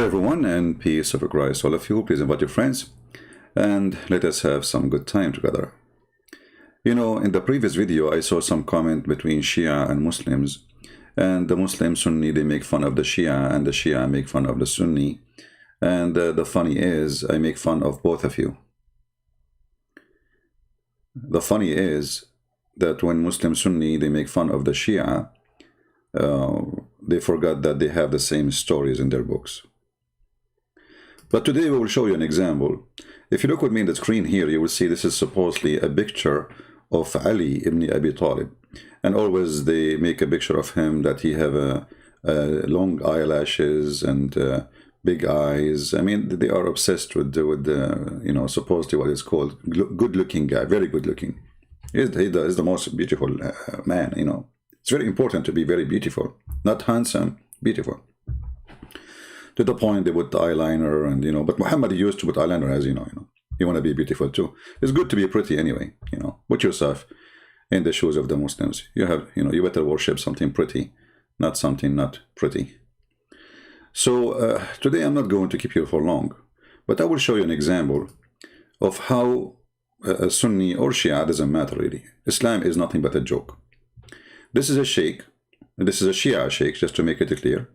Hello everyone, and peace of Christ all of you. Please invite your friends and let us have some good time together. You know, in the previous video I saw some comment between Shia and Muslims, and the Muslim Sunni, they make fun of the Shia, and the Shia make fun of the Sunni. And the funny is, I make fun of both of you. The funny is that when Muslim Sunni, they make fun of the Shia, they forgot that they have the same stories in their books. But today we will show you an example. If you look with me in the screen here, you will see this is supposedly a picture of Ali ibn Abi Talib. And always they make a picture of him that he have long eyelashes and big eyes. I mean, they are obsessed with you know, supposedly what is called good-looking guy, very good-looking. He's the most beautiful man, you know. It's very important to be very beautiful, not handsome, beautiful. To the point they put the eyeliner, and you know, but Muhammad used to put eyeliner, as you know. You want to be beautiful too. It's good to be pretty anyway, you know. Put yourself in the shoes of the Muslims. You have, you know, you better worship something pretty, not something not pretty. So today I'm not going to keep you for long, but I will show you an example of how a Sunni or Shia, doesn't matter really. Islam is nothing but a joke. This is a sheikh. This is a Shia sheikh, just to make it clear.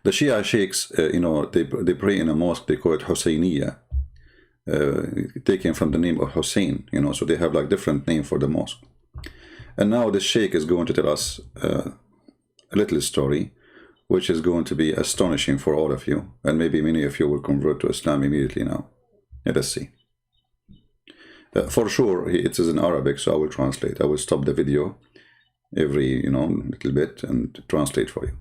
The Shia sheikhs, you know, they pray in a mosque. They call it Husseiniya, taken from the name of Hussein. You know, so they have like different name for the mosque. And now the sheikh is going to tell us a little story, which is going to be astonishing for all of you, and maybe many of you will convert to Islam immediately now. Let us see. For sure, it is in Arabic, so I will translate. I will stop the video every, you know, little bit and translate for you.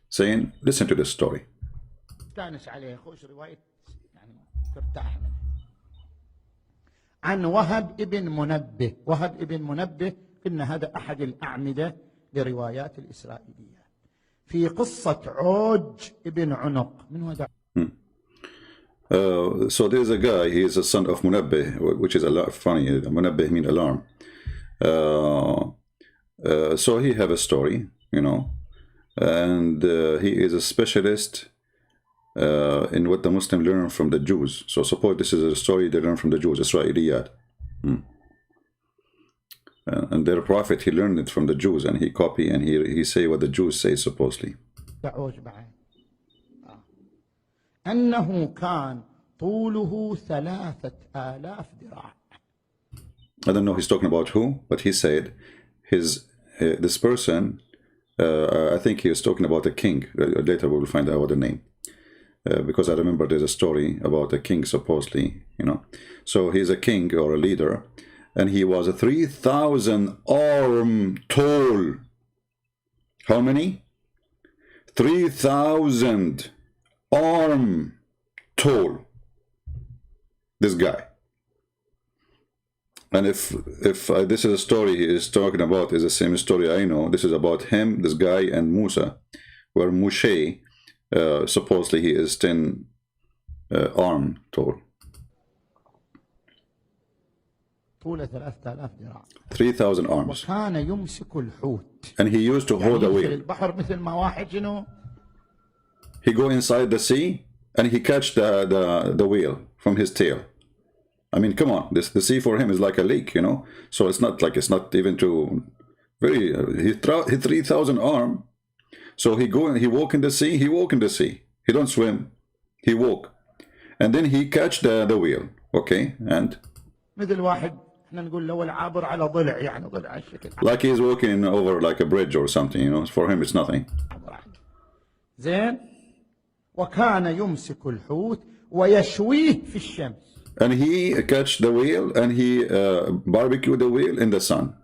Saying, listen to this story. عن وهب ابن منبه. وهب ابن منبه قلنا هذا أحد الأعمدة لروايات الإسرائيلية في قصة عوج ابن عنق. من هذا؟ So there's a guy, he is a son of Munabbih, which is a lot funny. Munabbih means alarm. So he have a story, you know, and he is a specialist in what the Muslim learn from the Jews. So suppose this is a story they learn from the Jews, Israeliyat. And their prophet, he learned it from the Jews, and he copy and he say what the Jews say supposedly. أنه كان طوله 3000 ذراع. I don't know he's talking about who, but he said his this person, I think he was talking about a king. Later we will find out the name, because I remember there's a story about a king supposedly, you know. So he's a king or a leader, and he was a 3,000 arm tall. How many? 3,000 arm tall. This guy. And if this is a story he is talking about, is the same story I know. This is about him, this guy, and Musa, where Moshe, supposedly he is 10 arm tall. 3,000 arms. And he used to hold a whale. He go inside the sea and he catch the whale from his tail. I mean, come on, the sea for him is like a lake, you know. So it's not like, it's not even too very. He 3,000 arm. So he walk in the sea. He walk in the sea. He don't swim. He walk, and then he catch the whale. Okay, and like he's walking over like a bridge or something, you know. For him, it's nothing. وكان يمسك الحوت ويشويه في الشمس. And he catch the whale and he barbecue the whale in the sun.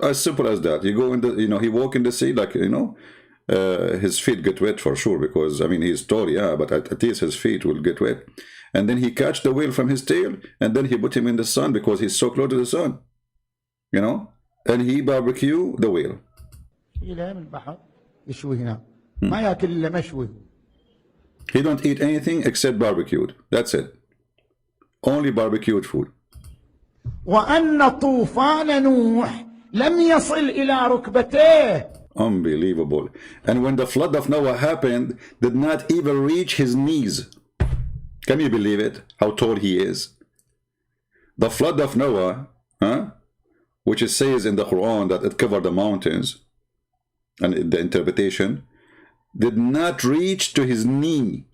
As simple as that. You go in the, you know, he walk in the sea, like, you know, his feet get wet for sure, because I mean he's tall, yeah, but at least his feet will get wet. And then he catch the whale from his tail, and then he put him in the sun because he's so close to the sun, you know, and he barbecue the whale. He don't eat anything except barbecued. That's it. Only barbecued food. وأن طوفان نوح لم يصل إلى ركبتيه. Unbelievable. And when the flood of Noah happened, did not even reach his knees. Can you believe it? How tall he is? The flood of Noah, which it says in the Quran that it covered the mountains, and in the interpretation, did not reach to his knee.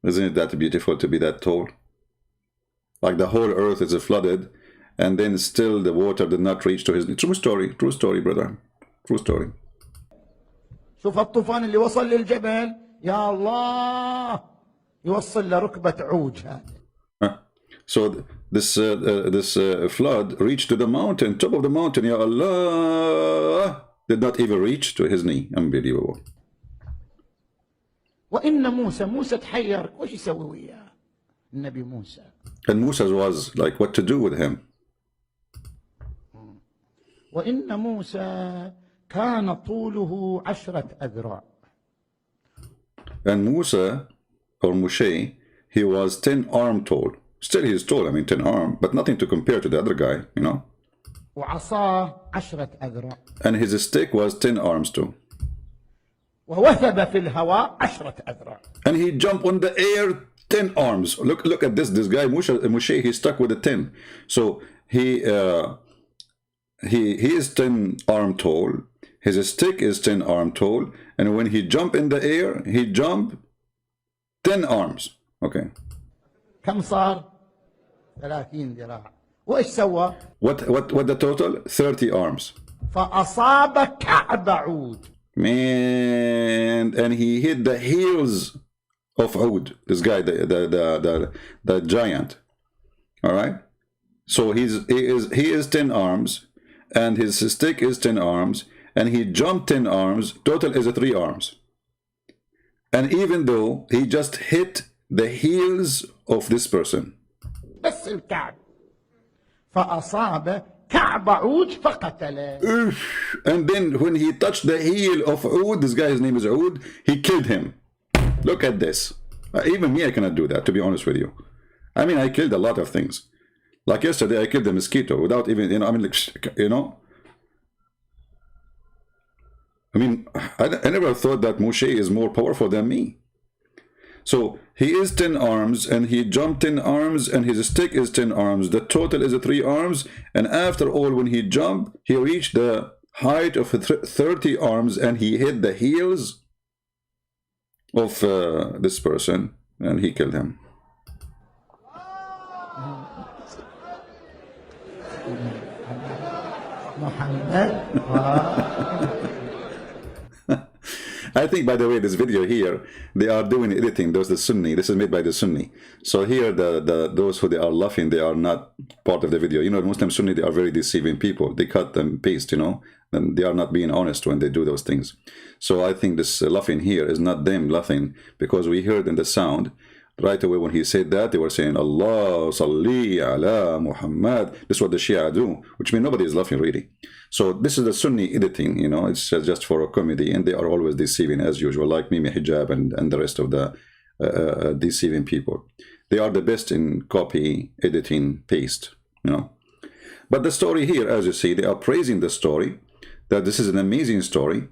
Isn't it that beautiful to be that tall? Like the whole earth is flooded, and then still the water did not reach to his knee. True story, brother. True story. شوف الطوفان اللي وصل للجبل يا الله يوصل لركبة عوج هذا. So this flood reached to the mountain, top of the mountain. Ya Allah, did not even reach to his knee. Unbelievable. وإن موسى تحير وش يسوي وياه النبي موسى. And Musa was like, what to do with him? وإن موسى كان طوله 10 أذرع. And Musa, or Moshe, he was 10 arm tall. Still he is tall, I mean 10 arm, but nothing to compare to the other guy, you know. وعصاه 10 أذرع. And his stick was 10 arms too. ووثب في الهواء 10 أذرع. And he jumped on the air 10 arms. Look at this guy Moshe, he's stuck with the 10. So he is 10 arm tall. His stick is 10 arm tall, and when he jump in the air, he jump 10 arms. Okay. كم صار؟ 30 ذراع. وإيش سوى؟ What the total? 30 arms. فأصاب كعب عود. Man, and he hit the heels of Ud. This guy, the giant. All right. So he is 10 arms, and his stick is 10 arms, and he jumped 10 arms. Total is 3 arms. And even though he just hit the heels of this person. بس الكعب. فأصاب كعب عود فقتله. And then when he touched the heel of Ud, this guy's name is Ud, he killed him. Look at this. Even me, I cannot do that, to be honest with you. I mean, I killed a lot of things. Like yesterday, I killed a mosquito without even, you know, I mean, like, you know. I mean, I never thought that Moshe is more powerful than me. So he is 10 arms, and he jumped 10 arms, and his stick is 10 arms. The total is 3 arms, and after all, when he jumped, he reached the height of 30 arms, and he hit the heels of this person, and he killed him. Mohamed. I think, by the way, this video here, they are doing editing. Those the Sunni. This is made by the Sunni. So here, those who they are laughing, they are not part of the video. You know, Muslim Sunni, they are very deceiving people. They cut and paste, you know, and they are not being honest when they do those things. So I think this laughing here is not them laughing, because we heard in the sound right away when he said that, they were saying, Allah salli ala Muhammad. This is what the Shia do, which means nobody is laughing really. So this is the Sunni editing, you know, it's just for a comedy, and they are always deceiving as usual, like Mimi Hijab and the rest of the deceiving people. They are the best in copy, editing, paste, you know. But the story here, as you see, they are praising the story, that this is an amazing story.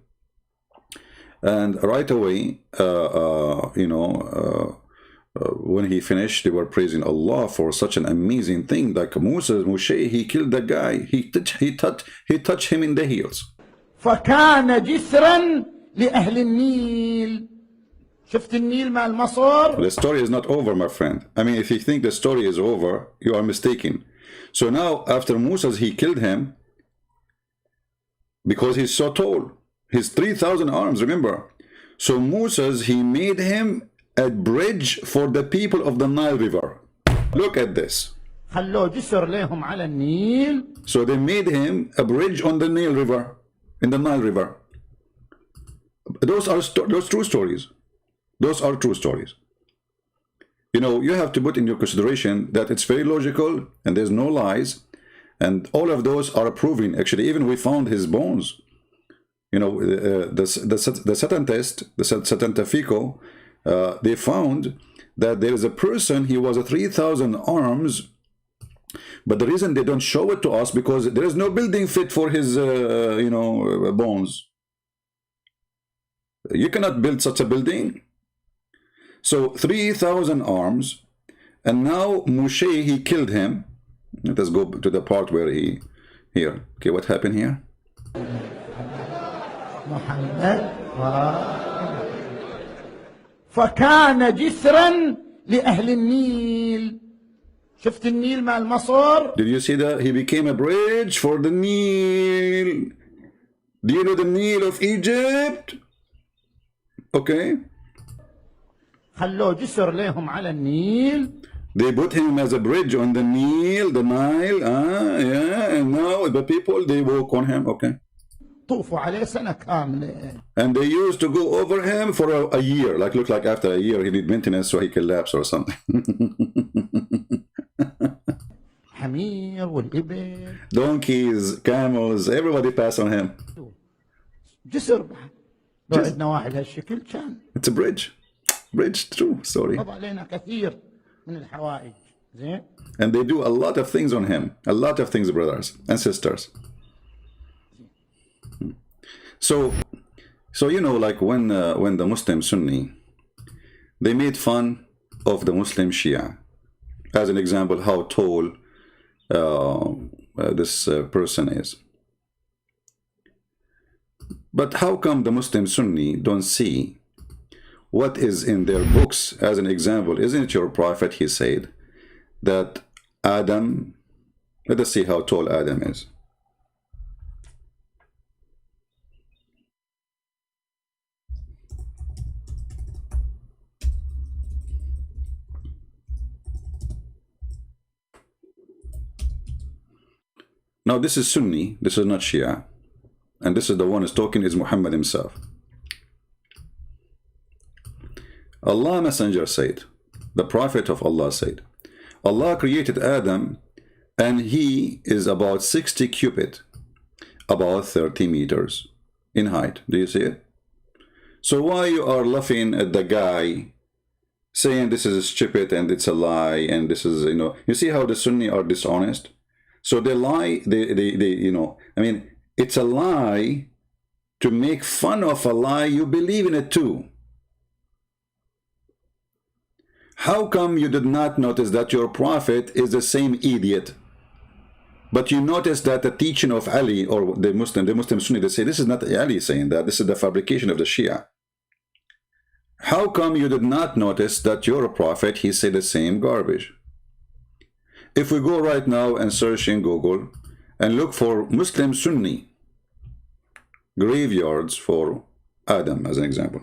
And right away, you know, when he finished, they were praising Allah for such an amazing thing. Like Moshe, he killed the guy. He touched him in the heels. فكان جسرا لأهل النيل. شفت النيل مع المصر. The story is not over, my friend. I mean, if you think the story is over, you are mistaken. So now, after Moses, he killed him because he's so tall. He's 3,000 arms, remember. So Moses, he made him a bridge for the people of the Nile River. Look at this. خلوه جسر لهم على النيل. So they made him a bridge on the Nile River, in the Nile River. Those are true stories. Those are true stories. You know, you have to put in your consideration that it's very logical and there's no lies, and all of those are proving. Actually, even we found his bones. You know, the Satan test, the Scientifico, they found that there is a person, he was a 3,000 arms, But the reason they don't show it to us because there is no building fit for his, bones. You cannot build such a building. So 3,000 arms, and now Moshe, he killed him. Let us go to the part where here. Okay, what happened here? محمد فكان جسرا لأهل النيل. شفت النيل مال مصر؟ Did you see that? He became a bridge for the Nile. Do you know the Nile of Egypt? Okay. خلوه جسر لهم على النيل. They put him as a bridge on the Nile, yeah, and now the people, they walk on him, okay. طوفوا عليه سنة كاملة. And they used to go over him for a year, look like after a year he did maintenance so he collapsed or something. حمير والإبل. Donkeys, camels, everybody passed on him. جسر لو عندنا واحد هالشكل كان. It's a bridge. Bridge, true story. قضى علينا كثير من الحوائج. زين. And they do a lot of things on him. A lot of things, brothers and sisters. So like when the Muslim Sunni, they made fun of the Muslim Shia. As an example, how tall this person is. But how come the Muslim Sunni don't see what is in their books? As an example, isn't it your prophet, he said, that Adam, let us see how tall Adam is. Now this is Sunni, this is not Shia. And this is the one who's talking is Muhammad himself. Allah Messenger said, the Prophet of Allah said, Allah created Adam and he is about 60 cubit, about 30 meters in height. Do you see it? So why you are laughing at the guy saying this is stupid and it's a lie and this is, you see how the Sunni are dishonest? So they lie, it's a lie to make fun of a lie. You believe in it too. How come you did not notice that your prophet is the same idiot? But you notice that the teaching of Ali or the Muslim Sunni, they say this is not Ali saying that, this is the fabrication of the Shia. How come you did not notice that your prophet, he said the same garbage? If we go right now and search in Google and look for Muslim Sunni graveyards for Adam as an example.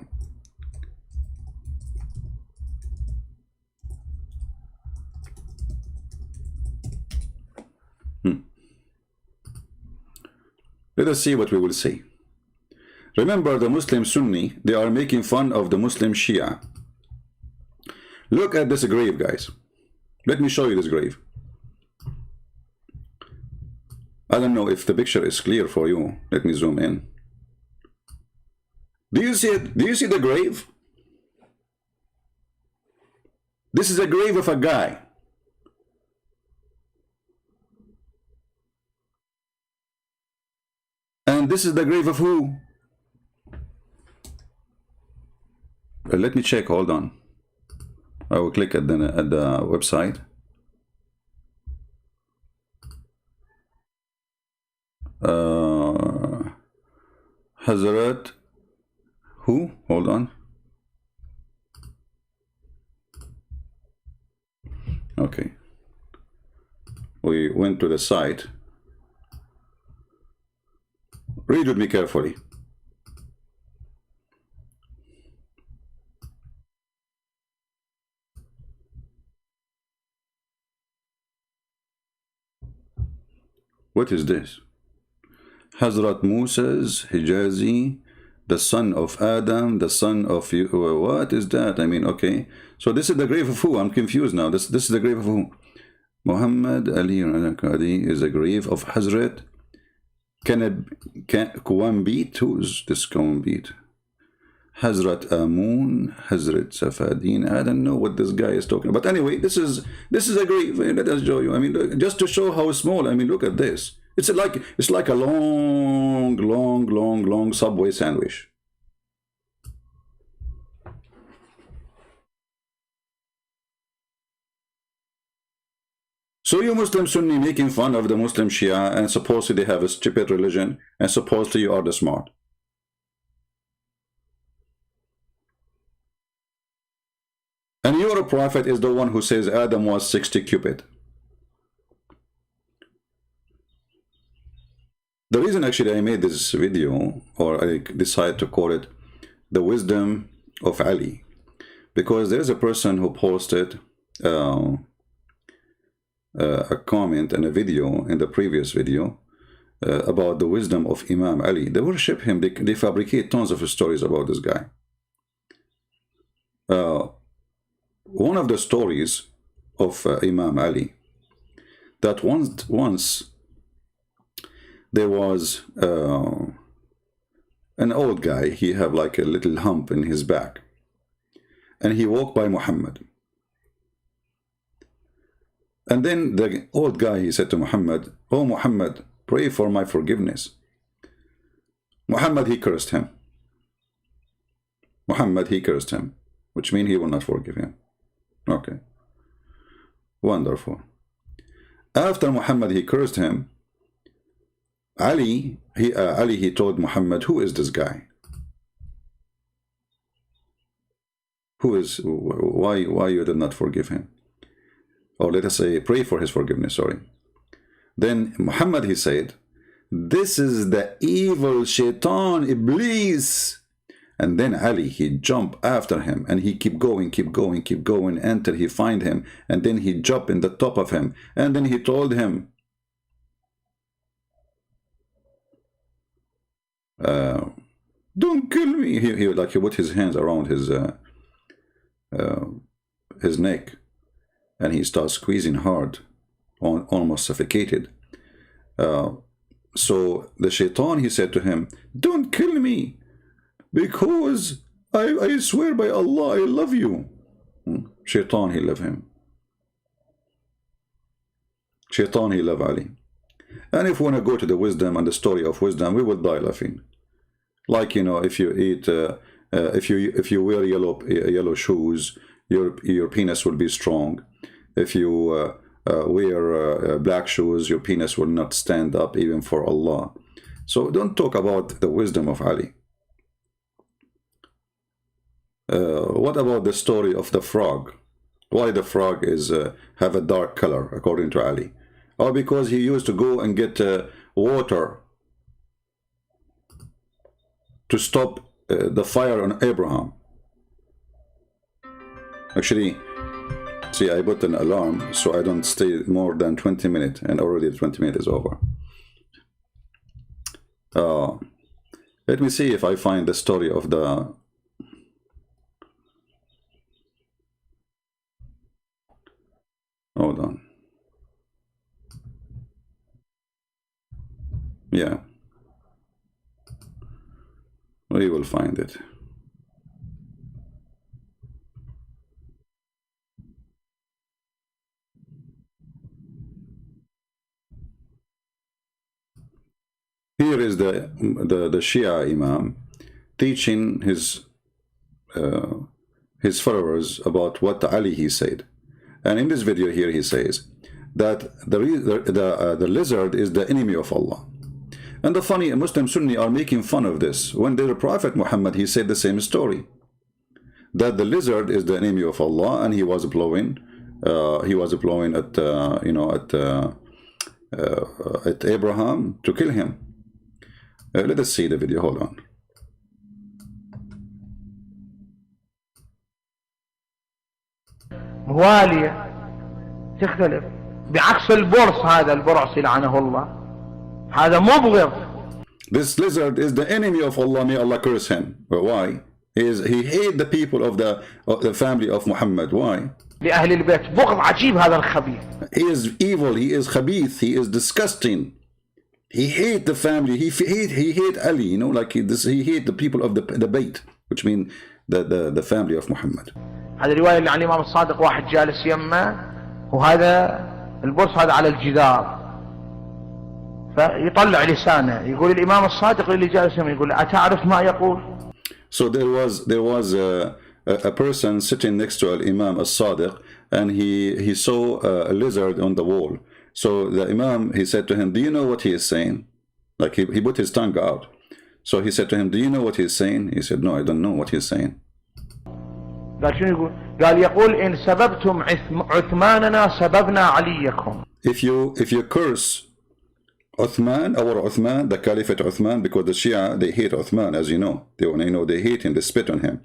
Let us see what we will see. Remember, the Muslim Sunni, they are making fun of the Muslim Shia. Look at this grave, guys. Let me show you this grave. I don't know if the picture is clear for you. Let me zoom in. Do you see it? Do you see the grave? This is a grave of a guy. And this is the grave of who? Let me check, hold on. I will click at the website. Hazrat who? Hold on. Okay. We went to the site. Read with me carefully. What is this? Hazrat Musa's Hijazi, the son of Adam, the son of you. What is that? I mean, okay. So this is the grave of who? I'm confused now. This is the grave of who? Muhammad Ali al-Qadi is a grave of Hazrat Kuwambit. Who's this Kuwambit? Hazrat Amun, Hazrat Safadin. I don't know what this guy is talking about. But anyway, this is a great. Let us show you. I mean, just to show how small. I mean, look at this. It's like a long Subway sandwich. So you Muslim Sunni making fun of the Muslim Shia and supposedly they have a stupid religion and supposedly you are the smart. And your prophet is the one who says Adam was 60 cubit. The reason actually I made this video, or I decided to call it The Wisdom of Ali, because there's a person who posted a comment and a video in the previous video about the wisdom of Imam Ali. They worship him. They fabricate tons of stories about this guy. One of the stories of Imam Ali, that once there was an old guy. He had like a little hump in his back, and he walked by Muhammad. And then the old guy, he said to Muhammad, "Oh Muhammad, pray for my forgiveness." Muhammad, he cursed him. Muhammad, he cursed him, which means he will not forgive him. Okay. Wonderful. After Muhammad, he cursed him, Ali, he told Muhammad, "Who is this guy? Why you did not forgive him? Or let us say, pray for his forgiveness, sorry." Then Muhammad, he said, "This is the evil shaitan, Iblis." And then Ali, he jumped after him, and he keep going until he find him, and then he jumped in the top of him, and then he told him, "Don't kill me." He put his hands around his neck, and he starts squeezing hard, almost suffocated. So the shaitan, he said to him, "Don't kill me, because I swear by Allah, I love you." Shaitan, he loved him. Shaitan, he loved Ali. And if we want to go to the wisdom and the story of wisdom, we will die laughing. Like, you know, if you eat, if you wear yellow shoes, your penis will be strong. If you wear black shoes, your penis will not stand up even for Allah. So don't talk about the wisdom of Ali. What about the story of the frog? Why the frog is have a dark color according to Ali? Or because he used to go and get water to stop the fire on Abraham. Actually, see, I put an alarm so I don't stay more than 20 minutes, and already 20 minutes is over. Let me see if I find the story of the... Hold on. Yeah. We will find it. Here is the Shia Imam teaching his followers about what Ali he said. And in this video here he says that the lizard is the enemy of Allah. And the funny Muslim Sunni are making fun of this. When the Prophet Muhammad, he said the same story, that the lizard is the enemy of Allah, and he was blowing at at Abraham to kill him. Let us see the video. Hold on. موالية تختلف بعكس البرص. هذا البرص لعنه الله هذا مبغض. This lizard is the enemy of Allah. May Allah curse him. But why? He hate the people of the family of Muhammad. Why? لأهل البيت بغض عجيب. هذا الخبيث. He is evil. He is khabith. He is disgusting. He hate the family. He hate Ali. You know, like he hate the people of the Bayt. which means the family of Muhammad. هذه الرواية اللي عن الإمام الصادق واحد جالس يمه وهذا البرص هذا على الجدار فيطلع لسانه يقول الإمام الصادق اللي جالس يمه يقول أتعرف ما يقول. So there was a person sitting next to Imam al-Sadiq, and he saw a lizard on the wall. So the Imam, he said to him, do you know what he is saying? Like he put his tongue out. So he said to him, do you know what he is saying? He said, no, I don't know what he is saying. قال شنو يقول؟ قال يقول إن سببتم عثماننا سببنا عليكم. If you curse Uthman, our Uthman, the Caliphate Uthman, because the Shia, they hate Uthman, as you know. They hate him, they spit on him.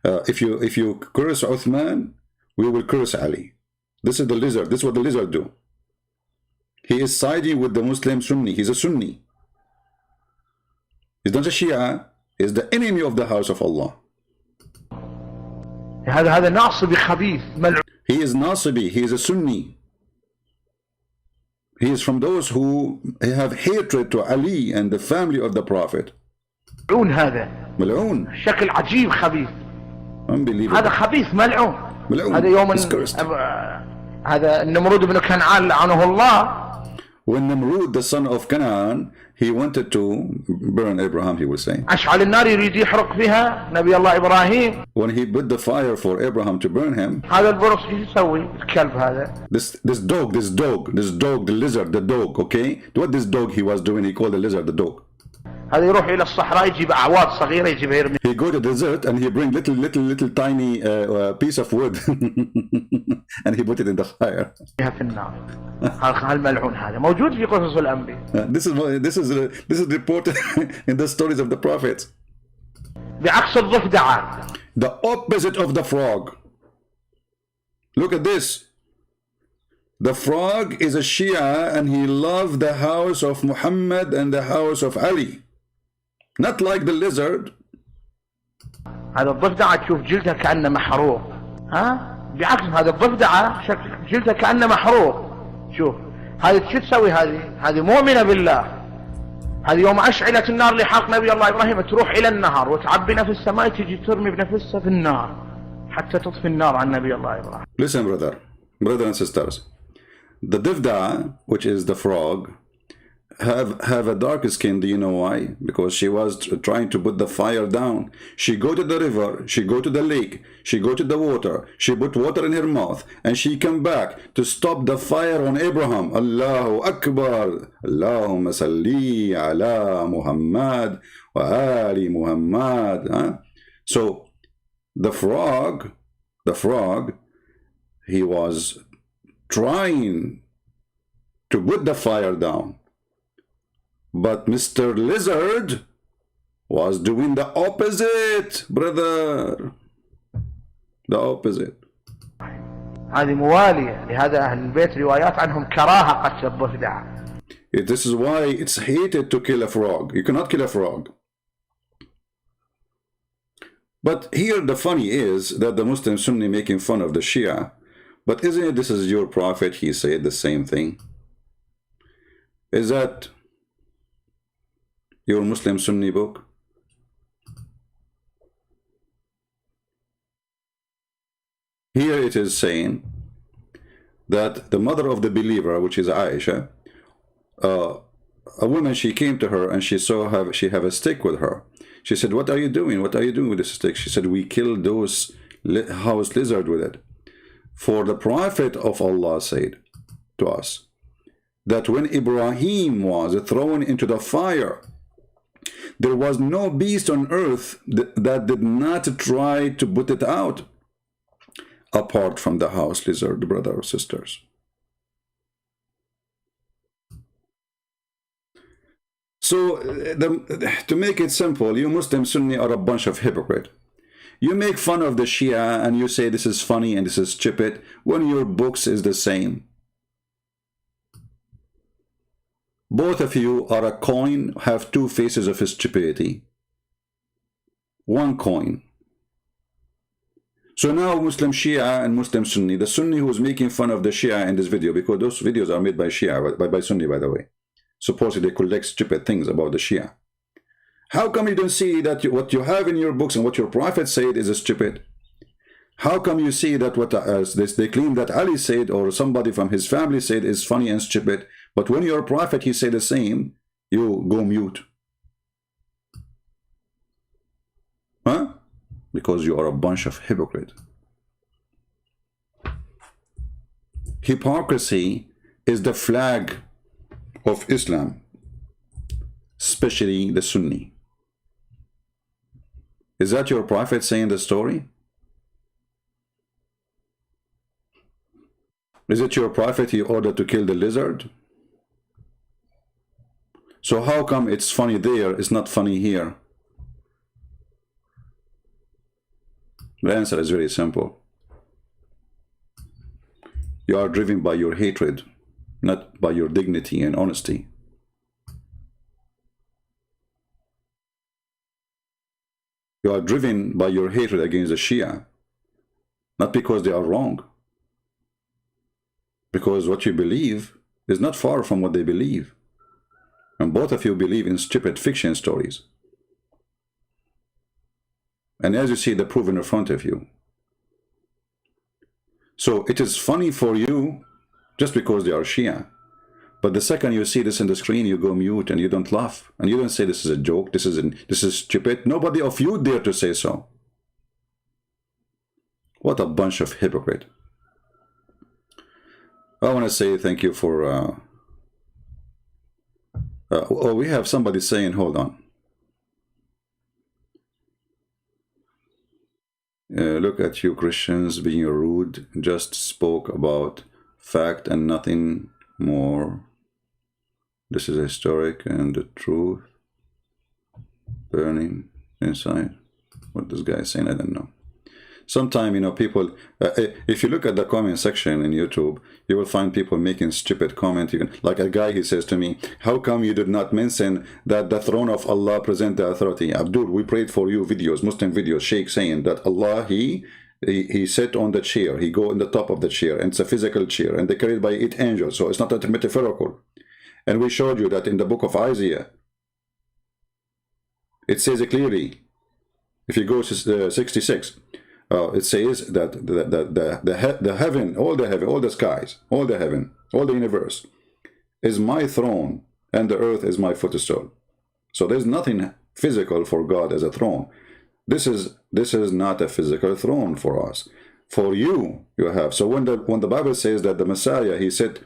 If you curse Uthman, we will curse Ali. This is the lizard. This is what the lizard do. He is siding with the Muslim Sunni. He's a Sunni. He's not a Shia. He's the enemy of the house of Allah. هذا ناصبي خبيث ملعون. He is Nasibi. He is a Sunni. He is from those who have hatred to Ali and the family of the Prophet. ملعون هذا. ملعون. شكل عجيب خبيث. Unbelievable. هذا خبيث ملعون. ملعون. هذا يوم هذا النمرود بن كنعان لعنه الله. When Namrud, the son of Canaan, he wanted to burn Abraham, he was saying. أشعل النار يريد يحرق فيها نبي الله إبراهيم. When he built the fire for Abraham to burn him, هذا البرص ايش يسوي؟ الكلب هذا. this dog, the lizard, the dog, okay? What this dog he was doing, he called the lizard the dog. هذا يروح إلى الصحراء يجيب أعواد صغيرة يجيبها يرمي. He go to the desert and he bring little tiny piece of wood and he put it in the fire. في النار. هالملعون هذا موجود في قصص الأنبياء. This is reported in the stories of the prophets. بعكس الضفدعة. The opposite of the frog. Look at this. The frog is a Shia and he loved the house of Muhammad and the house of Ali. Not like the lizard. هذا الضفدعة تشوف جلدها كأنه محروق. ها؟ بعكس هذا الضفدعة شكل جلدها كأنه محروق. شوف هذه شو تسوي هذه مؤمنة بالله. هذه يوم أشعلت النار لحرق نبي الله إبراهيم تروح إلى النهر وتعبي نفس السماء تجي ترمي بنفسها في النار حتى تطفي النار عن نبي الله إبراهيم. Listen, brother and sisters. The Divda, which is the frog, have a dark skin. Do you know why? Because she was trying to put the fire down. She go to the river, she go to the lake, she go to the water, she put water in her mouth, and she come back to stop the fire on Abraham. Allahu Akbar. Allahumma salli ala Muhammad wa ali Muhammad. So the frog, he was trying to put the fire down. But Mr. Lizard was doing the opposite, brother. The opposite. هذه موالية لهذا أهل البيت روايات عنهم كراهة قتل الضفدع. This is why it's hated to kill a frog. You cannot kill a frog. But here the funny is that the Muslim Sunni making fun of the Shia. But isn't it this is your prophet? He said the same thing. Is that your Muslim Sunni book? Here it is saying that the mother of the believer, which is Aisha, a woman, she came to her and she saw she have a stick with her. She said, what are you doing? What are you doing with this stick? She said, we killed those house lizard with it. For the Prophet of Allah said to us that when Ibrahim was thrown into the fire, there was no beast on earth that did not try to put it out, apart from the house lizard, brothers or sisters. So, to make it simple, you Muslim Sunni are a bunch of hypocrites. You make fun of the Shia and you say this is funny and this is stupid, when your books is the same. Both of you are a coin, have two faces of stupidity. One coin. So now Muslim Shia and Muslim Sunni, the Sunni who is making fun of the Shia in this video, because those videos are made by Shia, by Sunni, by the way. Supposedly they collect stupid things about the Shia. How come you don't see that what you have in your books and what your prophet said is stupid? How come you see that what they claim that Ali said or somebody from his family said is funny and stupid, but when your prophet he said the same, you go mute? Huh? Because you are a bunch of hypocrites. Hypocrisy is the flag of Islam, especially the Sunni. Is that your prophet saying the story? Is it your prophet he ordered to kill the lizard? So how come it's funny there, it's not funny here? The answer is very simple. You are driven by your hatred, not by your dignity and honesty. You are driven by your hatred against the Shia, not because they are wrong. Because what you believe is not far from what they believe. And both of you believe in stupid fiction stories. And as you see, the proof in front of you. So it is funny for you just because they are Shia. But the second you see this in the screen, you go mute and you don't laugh. And you don't say this is a joke, this is stupid. Nobody of you dare to say so. What a bunch of hypocrite. I want to say thank you for... oh, we have somebody saying, hold on. Look at you Christians being rude. Just spoke about fact and nothing more. This is historic and the truth burning inside. What this guy is saying, I don't know. Sometimes, you know, people, if you look at the comment section in YouTube, you will find people making stupid comments. Even like a guy, he says to me, how come you did not mention that the throne of Allah present the authority? Abdul, we prayed for you videos, Muslim videos, Sheikh saying that Allah, he sat on the chair, he go in the top of the chair, and it's a physical chair, and they carried by 8 angels, so it's not a metaphorical. And we showed you that in the book of Isaiah, it says it clearly, if you go to 66, it says that the heaven, all the skies, all the heaven, all the universe is my throne, and the earth is my footstool. So there's nothing physical for God as a throne. This is not a physical throne for us. For you, you have. So when the Bible says that the Messiah, he sat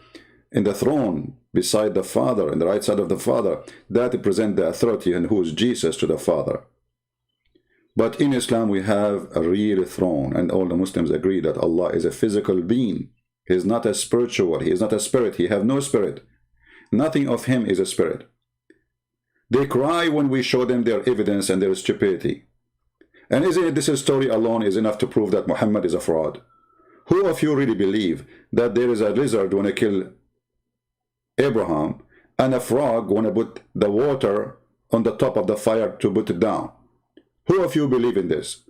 in the throne beside the Father, on the right side of the Father, that represents the authority and who is Jesus to the Father. But in Islam, we have a real throne, and all the Muslims agree that Allah is a physical being. He is not a spiritual. He is not a spirit. He has no spirit. Nothing of him is a spirit. They cry when we show them their evidence and their stupidity. And isn't it this story alone is enough to prove that Muhammad is a fraud? Who of you really believe that there is a lizard when to kill Abraham, and a frog when to put the water on the top of the fire to put it down? Who of you believe in this?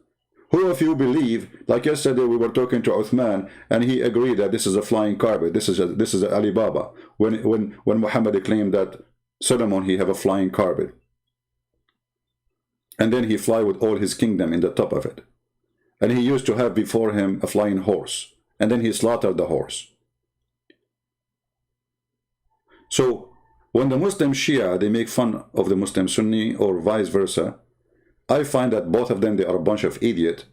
Who of you believe, like yesterday we were talking to Uthman, and he agreed that this is a flying carpet, this is a Alibaba, when Muhammad claimed that Solomon, he have a flying carpet. And then he fly with all his kingdom in the top of it. And he used to have before him a flying horse. And then he slaughtered the horse. So, when the Muslim Shia, they make fun of the Muslim Sunni or vice versa, I find that both of them, they are a bunch of idiots,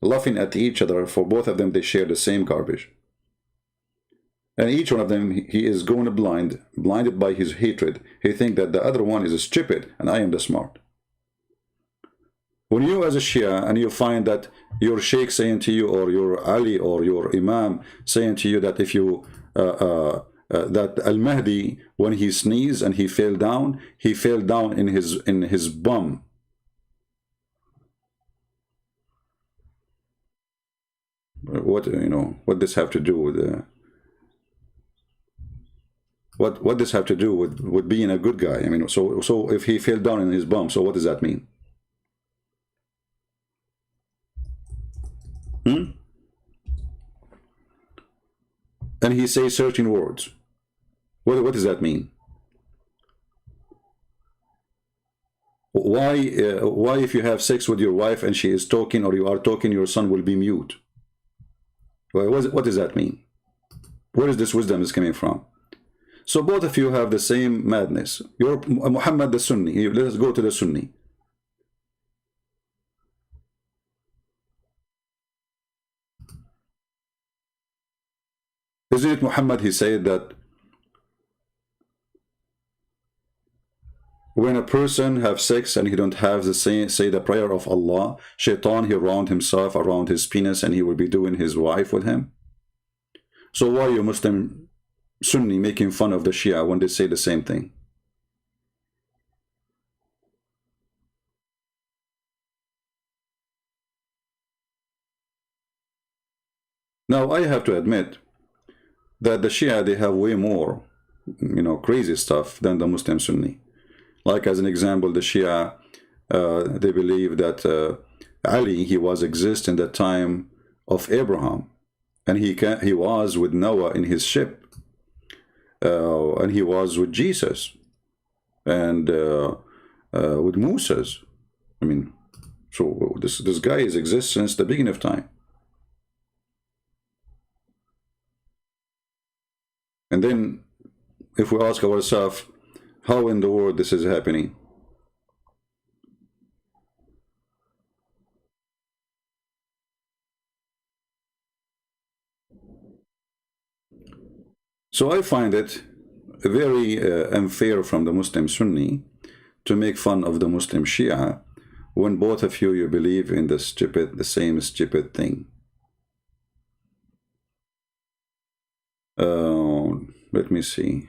laughing at each other. For both of them, they share the same garbage. And each one of them, he is going blinded by his hatred. He thinks that the other one is stupid, and I am the smart. When you as a Shia, and you find that your Sheikh saying to you, or your Ali, or your Imam saying to you that if you, that Al-Mahdi, when he sneezed and he fell down in his bum. What, you know, what this have to do with what this have to do with being a good guy? I mean, so if he fell down in his bum, so what does that mean? And he says certain words. What does that mean? why if you have sex with your wife and she is talking or you are talking, your son will be mute? Well, what does that mean? Where is this wisdom is coming from? So both of you have the same madness. You're Muhammad the Sunni. Let us go to the Sunni. Isn't it Muhammad, he said that when a person have sex and he don't have the same, say the prayer of Allah, shaitan, he round himself around his penis and he will be doing his wife with him? So why are you Muslim Sunni making fun of the Shia when they say the same thing? Now I have to admit that the Shia, they have way more, crazy stuff than the Muslim Sunni. Like as an example, the Shia, they believe that Ali, he was exist in the time of Abraham, and he was with Noah in his ship, and he was with Jesus, and with Moses. I mean, so this guy has existed since the beginning of time. And then, if we ask ourselves, how in the world this is happening? So I find it very unfair from the Muslim Sunni to make fun of the Muslim Shia when both of you believe in the same stupid thing. Let me see.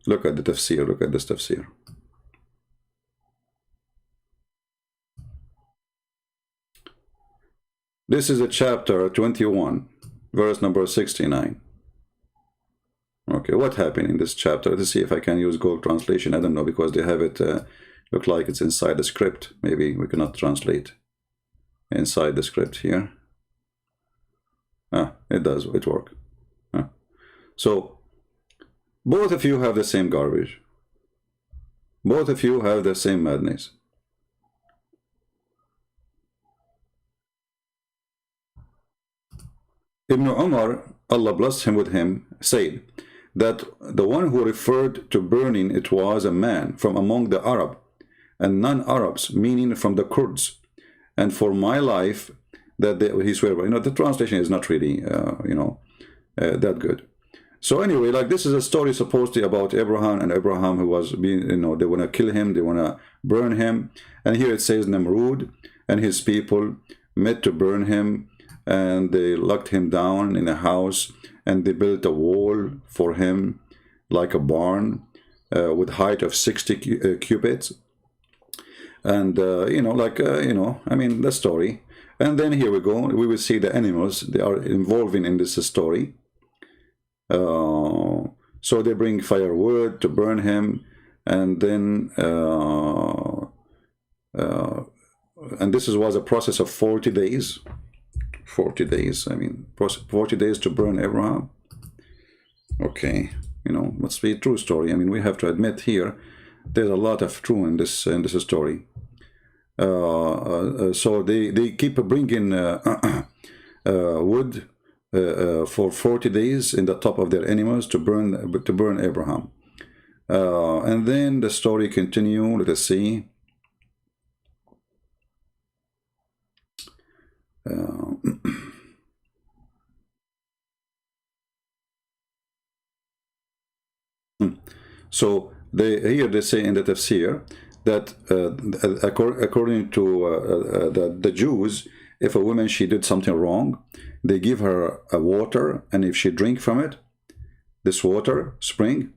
Look at the tafsir, look at this tafsir. This is a chapter 21, verse number 69. Okay, what happened in this chapter? Let's see if I can use gold translation. I don't know, because they have it look like it's inside the script. Maybe we cannot translate inside the script here. It does, it works. So both of you have the same garbage. Both of you have the same madness. Ibn Umar, Allah bless him with him, said that the one who referred to burning it was a man from among the Arab and non-Arabs, meaning from the Kurds. And for my life, that he swear, the translation is not really, that good. So anyway, like this is a story supposedly about Abraham, and Abraham who was being, they want to kill him, they want to burn him. And here it says Namrud and his people met to burn him, and they locked him down in a house, and they built a wall for him like a barn with height of 60 cubits. And, I mean, the story. And then here we go, we will see the animals, they are involving in this story. So they bring firewood to burn him, and then, and this was a process of 40 days. 40 days, I mean, 40 days to burn Abraham. Okay, must be a true story. I mean, we have to admit here, there's a lot of truth in this story. So they keep bringing wood for 40 days in the top of their animals to burn Abraham. And then the story continue. Let us see. So here they say in the tafsir that according to the Jews, if a woman, she did something wrong, they give her a water, and if she drink from it, this water spring,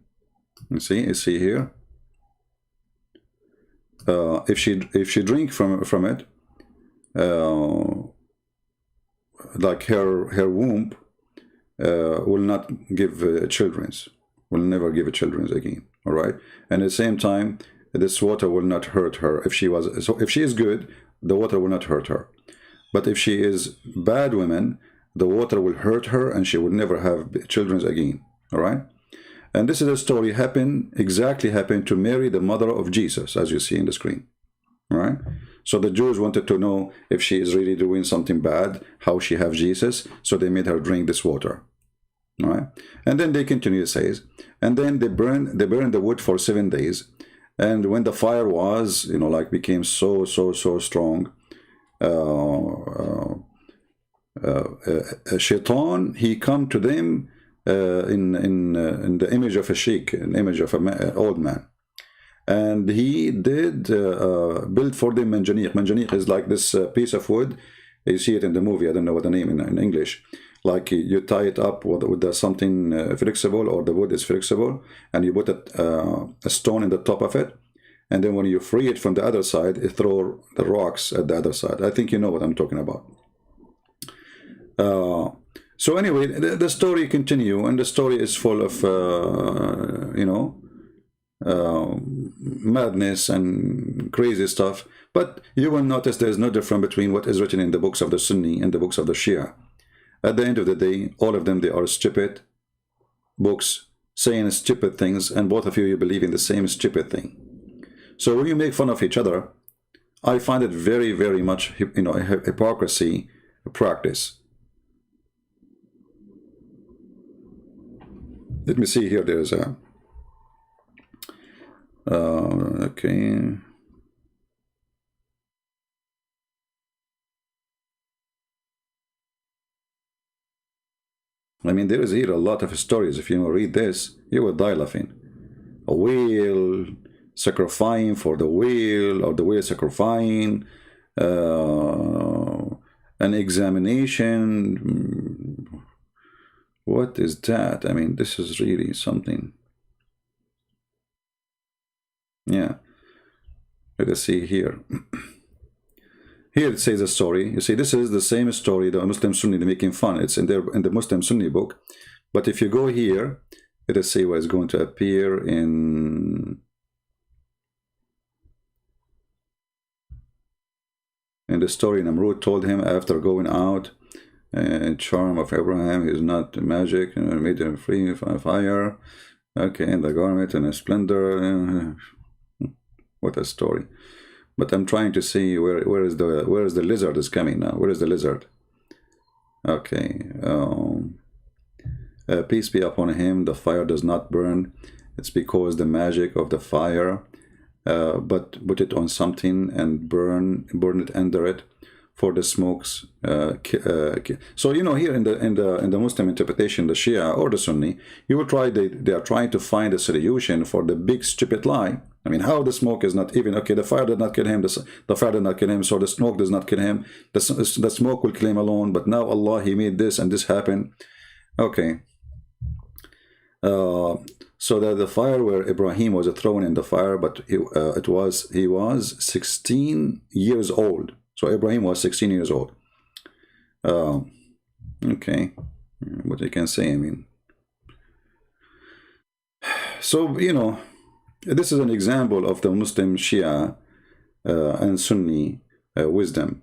you see here, if she drink from it, like her womb will not give children's, will never give children's again. All right, and at the same time, this water will not hurt her. If she is good, the water will not hurt her. But if she is bad woman, the water will hurt her, and she will never have children again. All right, And this is a story exactly happened to Mary, the mother of Jesus, as you see in the screen. All right? So the Jews wanted to know if she is really doing something bad, how she have Jesus, so they made her drink this water. All right? And then they continue, it says, and then they burn the wood for 7 days. And when the fire was, like became so strong, Shaitan, he come to them in the image of a sheikh, an image of an old man. And he did build for them manjaniq. Manjaniq is like this piece of wood. You see it in the movie. I don't know what the name in English. Like you tie it up with something flexible, or the wood is flexible, and you put a stone in the top of it. And then when you free it from the other side, you throw the rocks at the other side. I think you know what I'm talking about. So anyway, the story continue, and the story is full of, madness and crazy stuff. But you will notice there is no difference between what is written in the books of the Sunni and the books of the Shia. At the end of the day, all of them, they are stupid books saying stupid things, and both of you believe in the same stupid thing. So when you make fun of each other, I find it very, very much, hypocrisy practice. Let me see here. There's a okay. I mean, there is here a lot of stories. If you read this, you will die laughing. A whale sacrificing for the whale, or the whale sacrificing, an examination. What is that? I mean, this is really something. Yeah. Let us see here. Here it says a story. You see, this is the same story the Muslim Sunni, they're making fun. It's in the Muslim Sunni book. But if you go here, let us see what is going to appear in the story. Namrud told him after going out, charm of Abraham is not magic, and made him free from fire. Okay, and the garment and a splendor. What a story. But I'm trying to see where is the lizard is coming now. Where is the lizard? Okay. Peace be upon him. The fire does not burn. It's because the magic of the fire. But put it on something and burn it under it, for the smokes. So here in the Muslim interpretation, the Shia or the Sunni, you will try. They are trying to find a solution for the big stupid lie. I mean, how the smoke is not even okay. The fire did not kill him. The fire did not kill him. So the smoke does not kill him. The smoke will kill him alone. But now Allah, He made this and this happen. Okay. So that the fire where Ibrahim was thrown in the fire, but he was 16 years old. So Ibrahim was 16 years old. Okay, what you can say, I mean. So, this is an example of the Muslim Shia and Sunni wisdom.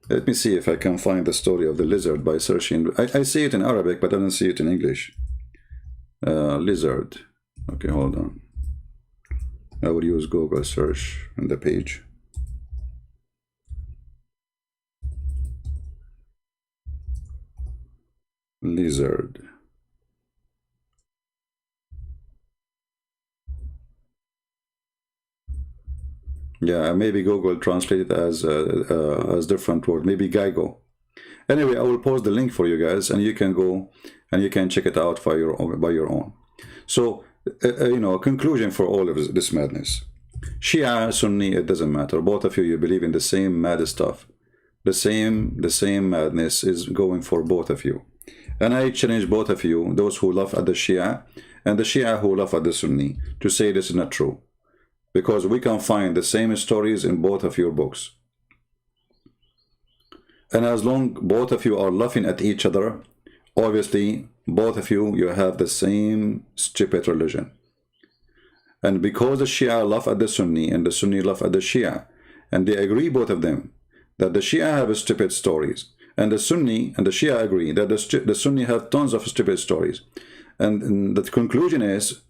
Let me see if I can find the story of the lizard by searching. I see it in Arabic, but I don't see it in English. Lizard. Okay, hold on. I will use Google search on the page. Lizard. Yeah, maybe Google translate it as different word. Maybe Geigo. Anyway, I will post the link for you guys, and you can go and you can check it out by your own. So, a conclusion for all of this madness. Shia, Sunni, it doesn't matter. Both of you believe in the same mad stuff. The same madness is going for both of you. And I challenge both of you, those who laugh at the Shia and the Shia who laugh at the Sunni, to say this is not true. Because we can find the same stories in both of your books. And as long both of you are laughing at each other, obviously both of you have the same stupid religion. And because the Shia laugh at the Sunni and the Sunni laugh at the Shia, and they agree, both of them, that the Shia have stupid stories, and the Sunni and the Shia agree that the Sunni have tons of stupid stories. And the conclusion is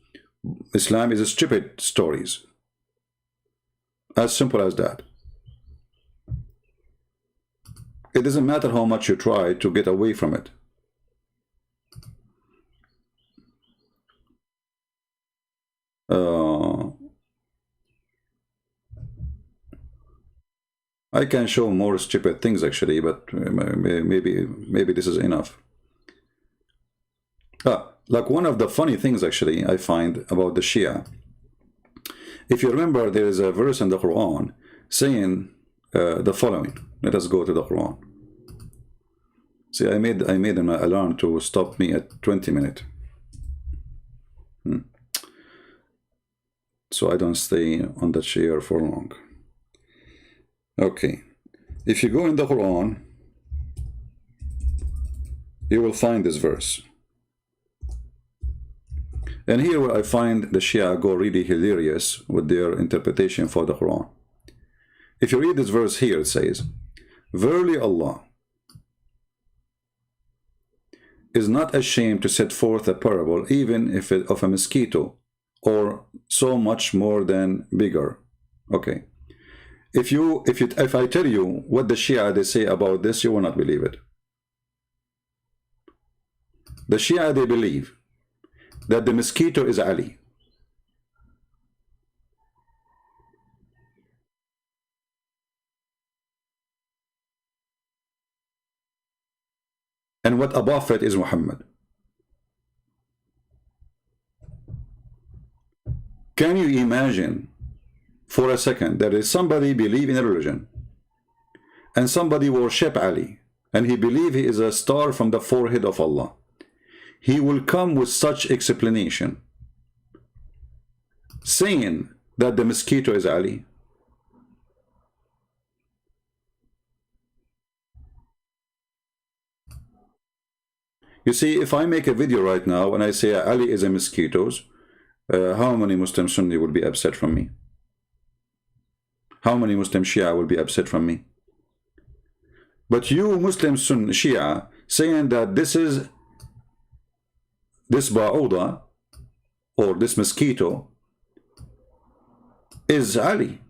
Islam is stupid stories. As simple as that. It doesn't matter how much you try to get away from it. I can show more stupid things actually, but maybe this is enough. Like one of the funny things actually I find about the Shia. If you remember, there is a verse in the Quran saying the following. Let us go to the Quran. See, I made an alarm to stop me at 20 minutes. So I don't stay on the chair for long. Okay. If you go in the Quran, you will find this verse. And here where I find the Shia go really hilarious with their interpretation for the Quran. If you read this verse here, it says, "Verily Allah is not ashamed to set forth a parable, even if it of a mosquito, or so much more than bigger." Okay. If I tell you what the Shia they say about this, you will not believe it. The Shia they believe that the mosquito is Ali. And what above it is Muhammad. Can you imagine for a second that is somebody believe in a religion and somebody worship Ali and he believe he is a star from the forehead of Allah? He will come with such explanation saying that the mosquito is Ali. You see, if I make a video right now and I say Ali is a mosquitoes, how many Muslim Sunni will be upset from me? How many Muslim Shia will be upset from me? But you Muslim Sunni Shia saying that this ba'uda or this mosquito is Ali.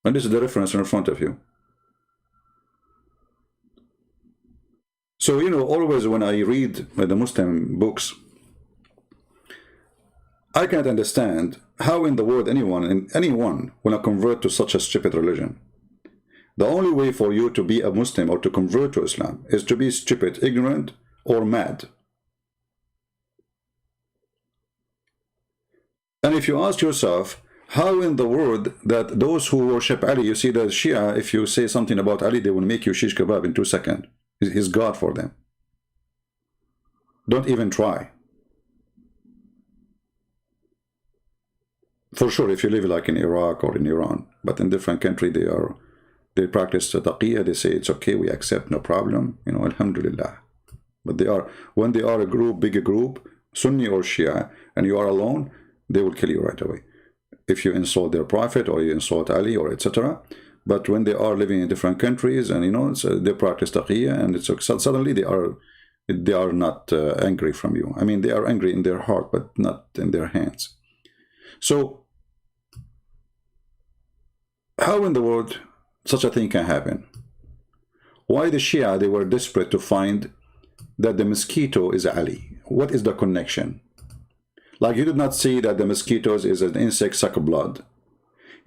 And this is the reference in front of you. So, you know, always when I read the Muslim books, I can't understand how in the world anyone will convert to such a stupid religion. The only way for you to be a Muslim or to convert to Islam is to be stupid, ignorant, or mad. And if you ask yourself, how in the world that those who worship Ali, you see the Shia, if you say something about Ali, they will make you shish kebab in 2 seconds. He's God for them. Don't even try. For sure, if you live like in Iraq or in Iran, but in different country, they practice taqiyya, they say it's okay, we accept, no problem, you know, alhamdulillah. But when they are a group, bigger group, Sunni or Shia, and you are alone, they will kill you right away. If you insult their prophet or you insult Ali or etc. But when they are living in different countries and you know they practice taqiyya and it's suddenly they are not angry from you. I mean, they are angry in their heart but not in their hands. So how in the world such a thing can happen? Why the Shia they were desperate to find that the mosquito is Ali? What is the connection? Like you did not see that the mosquitoes is an insect suck blood.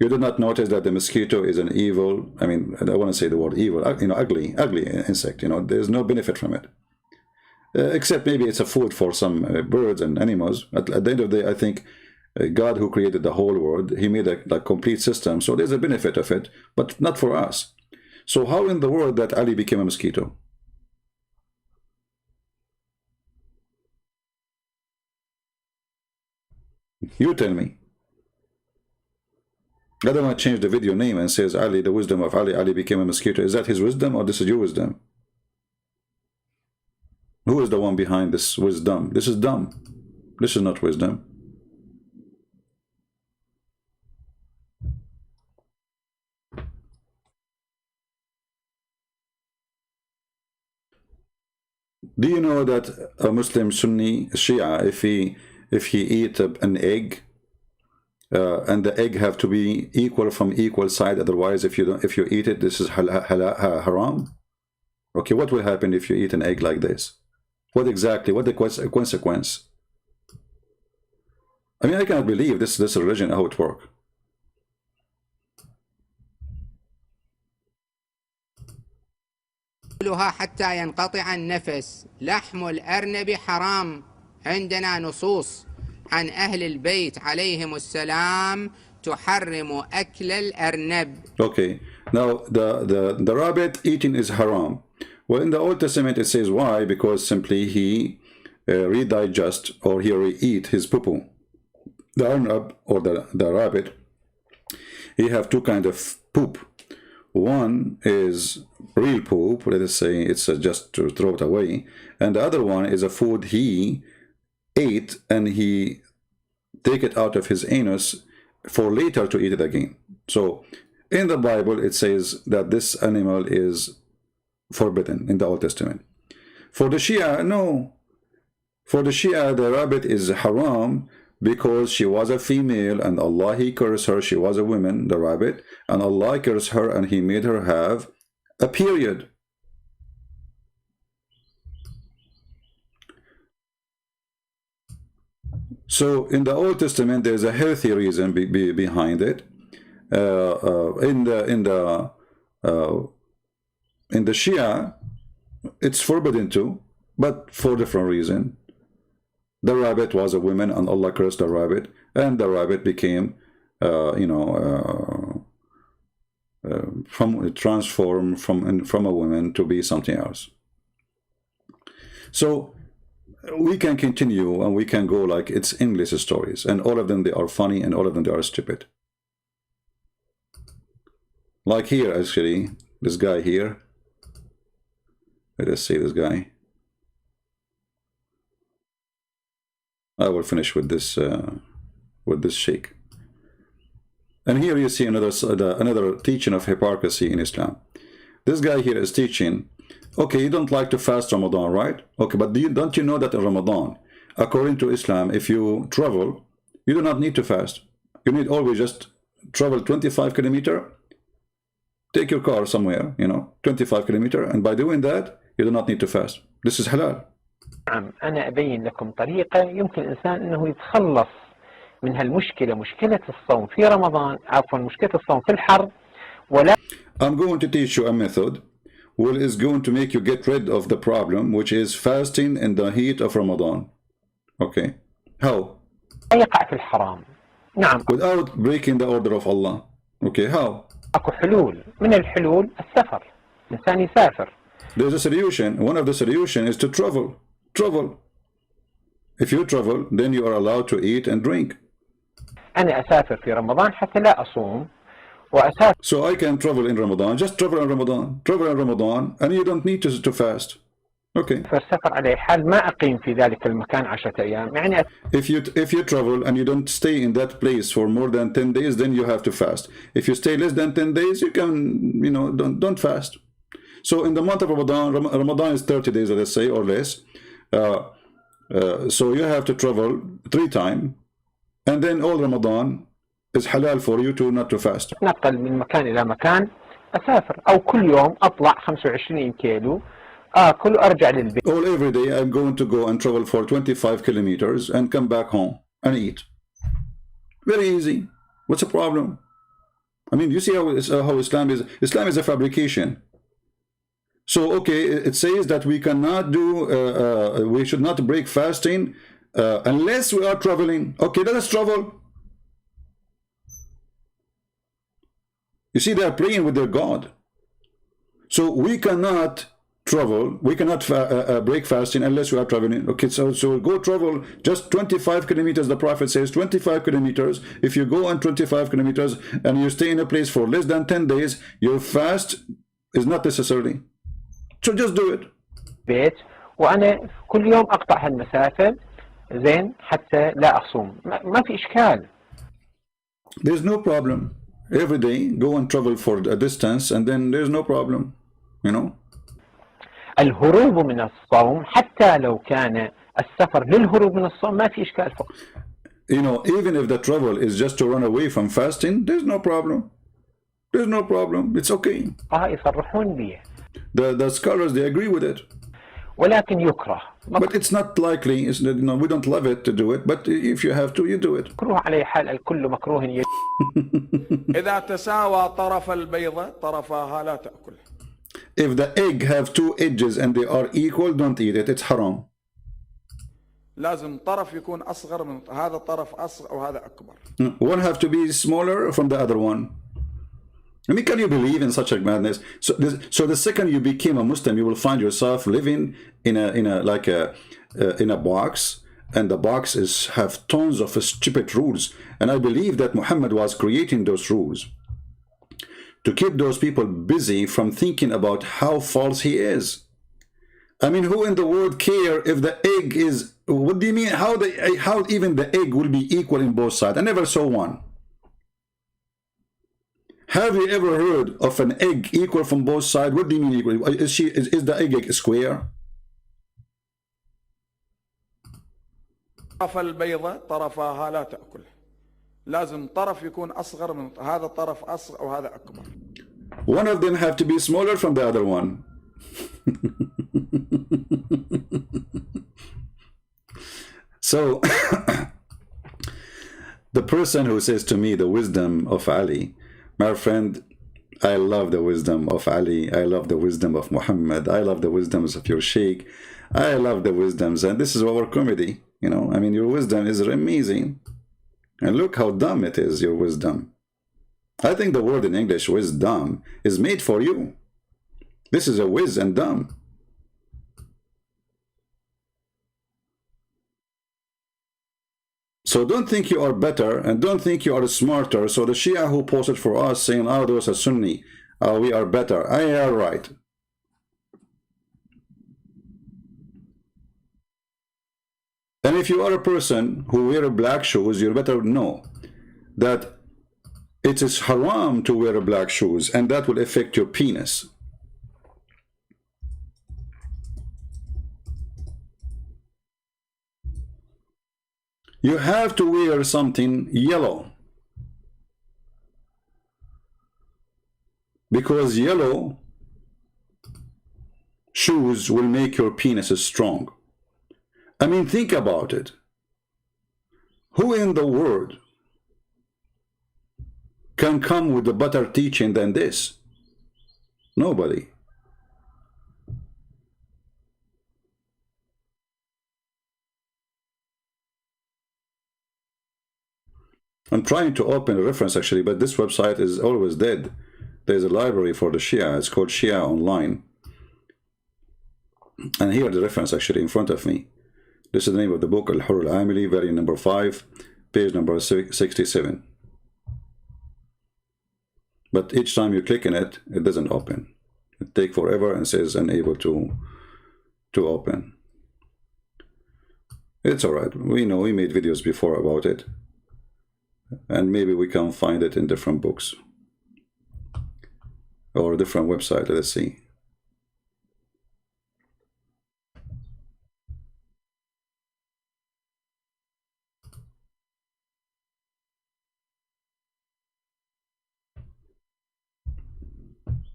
You did not notice that the mosquito is an evil, I mean, I don't want to say the word evil, you know, ugly insect, you know, there's no benefit from it. Except maybe it's a food for some birds and animals. At the end of the day, I think God who created the whole world, he made a complete system, so there's a benefit of it, but not for us. So how in the world that Ali became a mosquito? You tell me. I don't want to change the video name and says Ali, the wisdom of Ali, Ali became a mosquito. Is that his wisdom or this is your wisdom? Who is the one behind this wisdom? This is dumb. This is not wisdom. Do you know that a Muslim Sunni Shia, if he eat an egg, and the egg have to be equal from equal side, otherwise if you eat it, this is haram? Okay, what will happen if you eat an egg like this? What the consequence? I mean, I cannot believe this religion, how it works. حتى ينقطع النفس. لحم الأرنب حرام. عندنا نصوص عن أهل البيت عليهم السلام تحرم أكل الأرنب. Okay, now the rabbit eating is haram. Well, in the Old Testament it says why? Because simply he redigest, or he re-eat his poo-poo. The arnab, or the rabbit, he have two kinds of poop. One is real poop, let us say it's just to throw it away, and the other one is a food he ate and he take it out of his anus for later to eat it again. So in the Bible it says that this animal is forbidden in the Old Testament. For the Shia, no. For the Shia, the rabbit is haram because she was a female and Allah he cursed her. She was a woman, the rabbit, and Allah cursed her and he made her have a period. So in the Old Testament there's a healthy reason behind it. In the Shia it's forbidden too, but for different reason. The rabbit was a woman and Allah cursed the rabbit, and the rabbit became transformed from a woman to be something else. So we can continue and we can go like it's English stories, and all of them they are funny and all of them they are stupid. Like here, actually, this guy here. Let us see this guy. I will finish with this sheikh. And here you see another teaching of hypocrisy in Islam. This guy here is teaching, okay, you don't like to fast Ramadan, right? Okay, but don't you know that in Ramadan, according to Islam, if you travel, you do not need to fast. You need always just travel 25 kilometers, take your car somewhere, 25 kilometers, and by doing that, you do not need to fast. This is halal. نعم، أنا أبين لكم طريقة يمكن الإنسان أنه يتخلص من هالمشكلة، مشكلة الصوم في رمضان، عفوا مشكلة الصوم في الحر. ولا I'm going to teach you a method which is going to make you get rid of the problem, which is fasting in the heat of Ramadan. Okay, how? يقع في الحرام. نعم. Without breaking the order of Allah. Okay, how? أكو حلول، من الحلول السفر، الإنسان يسافر. There's a solution. One of the solution is to travel. Travel. If you travel, then you are allowed to eat and drink. أنا أسافر في رمضان حتى لا أصوم وأسافر. So I can travel in Ramadan. Just travel in Ramadan. Travel in Ramadan, and you don't need to fast. Okay. فالسفر على حال ما أقيم في ذلك المكان 10 أيام. يعني if you travel and you don't stay in that place for more than 10 days, then you have to fast. If you stay less than 10 days, you can don't fast. So in the month of Ramadan is 30 days, let's say, or less. So you have to travel 3 times, and then all Ramadan is halal for you to not to fast. أتنقل من مكان إلى مكان، أسافر أو كل يوم أطلع 25 كيلو، آكل وأرجع للبيت. All every day I'm going to go and travel for 25 kilometers and come back home and eat. Very easy. What's the problem? I mean, you see how Islam is. Islam is a fabrication. So, okay, it says that we cannot do, we should not break fasting unless we are traveling. Okay, let us travel. You see, they are playing with their God. So we cannot travel, we cannot break fasting unless we are traveling. Okay, so go travel just 25 kilometers. The Prophet says 25 kilometers. If you go on 25 kilometers and you stay in a place for less than 10 days, your fast is not necessary. So just do it. بيت وأنا كل يوم أقطع هالمسافة زين حتى لا أصوم. ما في إشكال. There's no problem. Every day go and travel for a distance, and then there's no problem. الهروب من الصوم حتى لو كان السفر للهروب من الصوم ما في إشكال فقط. You know, even if the travel is just to run away from fasting, there's no problem. There's no problem. It's okay. يصرحون به. The scholars, they agree with it. ولكن يكره. But it's not likely. It's, you know, we don't love it to do it. But if you have to, you do it. مكروه على حال الكل مكروه. إذا تساوى طرف البيضة طرفها لا تأكل. If the egg have two edges and they are equal, don't eat it. It's haram. لازم طرف يكون أصغر من هذا طرف أصغر وهذا أكبر. One have to be smaller from the other one. I mean, can you believe in such a madness? So the second you became a Muslim, you will find yourself living in a box, and the box have tons of stupid rules. And I believe that Muhammad was creating those rules to keep those people busy from thinking about how false he is. I mean, who in the world care if the egg is? What do you mean? How even the egg will be equal in both sides? I never saw one. Have you ever heard of an egg equal from both sides? What do you mean equal? Is the egg square? طرف البيضة طرفها لا تأكل. لازم طرف يكون أصغر من هذا طرف أصغر وهذا أكبر. One of them have to be smaller from the other one. So the person who says to me the wisdom of Ali, my friend, I love the wisdom of Ali. I love the wisdom of Muhammad. I love the wisdoms of your sheikh. I love the wisdoms, and this is our comedy. You know, I mean, your wisdom is amazing. And look how dumb it is, your wisdom. I think the word in English, wisdom, is made for you. This is a whiz and dumb. So don't think you are better, and don't think you are smarter. So the Shia who posted for us saying, oh, those are Sunni, we are better. I are right. And if you are a person who wear black shoes, you better know that it is haram to wear black shoes, and that will affect your penis. You have to wear something yellow, because yellow shoes will make your penis strong. I mean, think about it. Who in the world can come with a better teaching than this? Nobody. I'm trying to open a reference actually, but this website is always dead. There's a library for the Shia. It's called Shia Online. And here the reference actually in front of me. This is the name of the book, Al-Hur Al-Amili, volume number 5, page number 67. But each time you click on it, it doesn't open. It takes forever and says unable to open. It's alright. We know, we made videos before about it. And maybe we can find it in different books. Or a different website, let's see.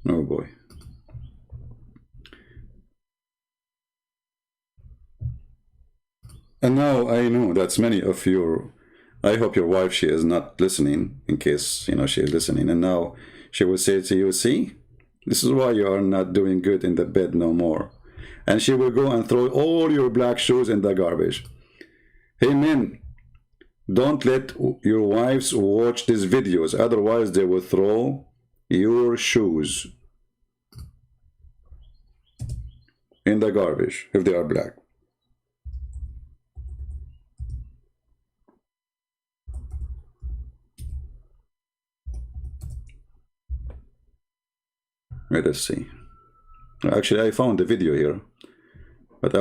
Oh boy. And now I know that's many of your, I hope your wife, she is not listening, in case, you know, she is listening. And now she will say to you, see, this is why you are not doing good in the bed no more. And she will go and throw all your black shoes in the garbage. Hey men, don't let your wives watch these videos. Otherwise they will throw your shoes in the garbage if they are black. Let us see. Actually, I found the video here, but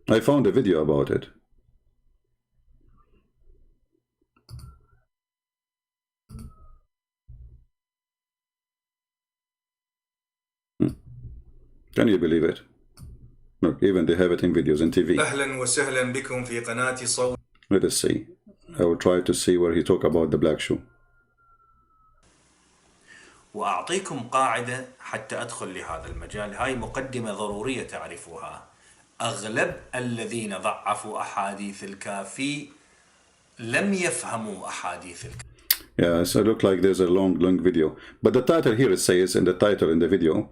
I found a video about it. Can you believe it? Look, even they have it in videos and TV. أهلا وسهلا بكم في قناة صوت. Let us see. I will try to see where he talk about the black shoe. وأعطيكم قاعدة حتى أدخل لهذا المجال. هاي مقدمة ضرورية تعرفوها. أغلب الذين ضعفوا أحاديث الكافي لم يفهموا أحاديث الكافي. Yeah, so it look like there's a long video. But the title here, it says, in the title in the video,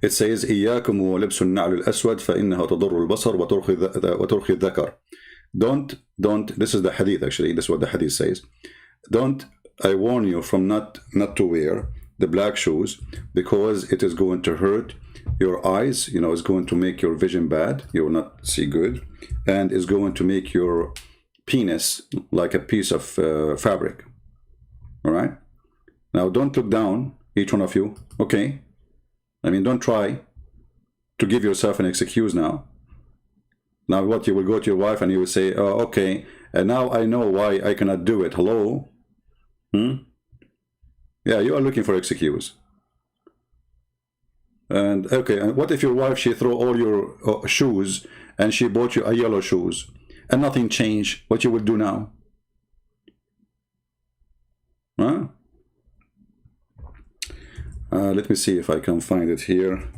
it says إياكم ولبس النعل الأسود فإنها تضر البصر وترخي الذكر. Don't, this is the hadith actually, this is what the hadith says. Don't, I warn you from not to wear the black shoes, because it is going to hurt your eyes, you know, it's going to make your vision bad, you will not see good, and it's going to make your penis like a piece of fabric. All right? Now don't look down, each one of you, okay? I mean, don't try to give yourself an excuse now. Now what, you will go to your wife and you will say, oh, okay, and now I know why I cannot do it. Hello? Yeah, you are looking for excuse. And okay, and what if your wife, she throw all your shoes and she bought you a yellow shoes and nothing changed? What you will do now? Huh? Let me see if I can find it here.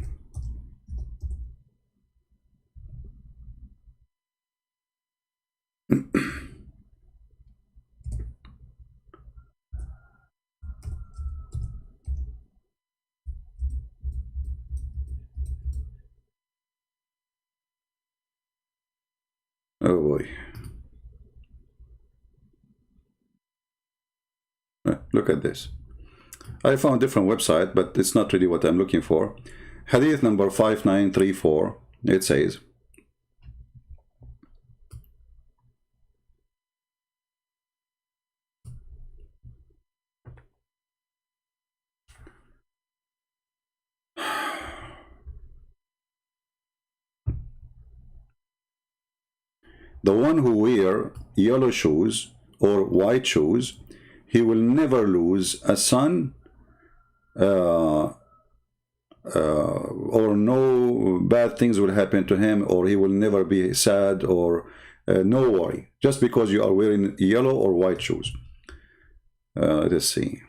Oh boy. Look at this. I found a different website, but it's not really what I'm looking for. Hadith number 5934, it says, the one who wear yellow shoes or white shoes, he will never lose a son, or no bad things will happen to him, or he will never be sad, or no worry, just because you are wearing yellow or white shoes. Let's see.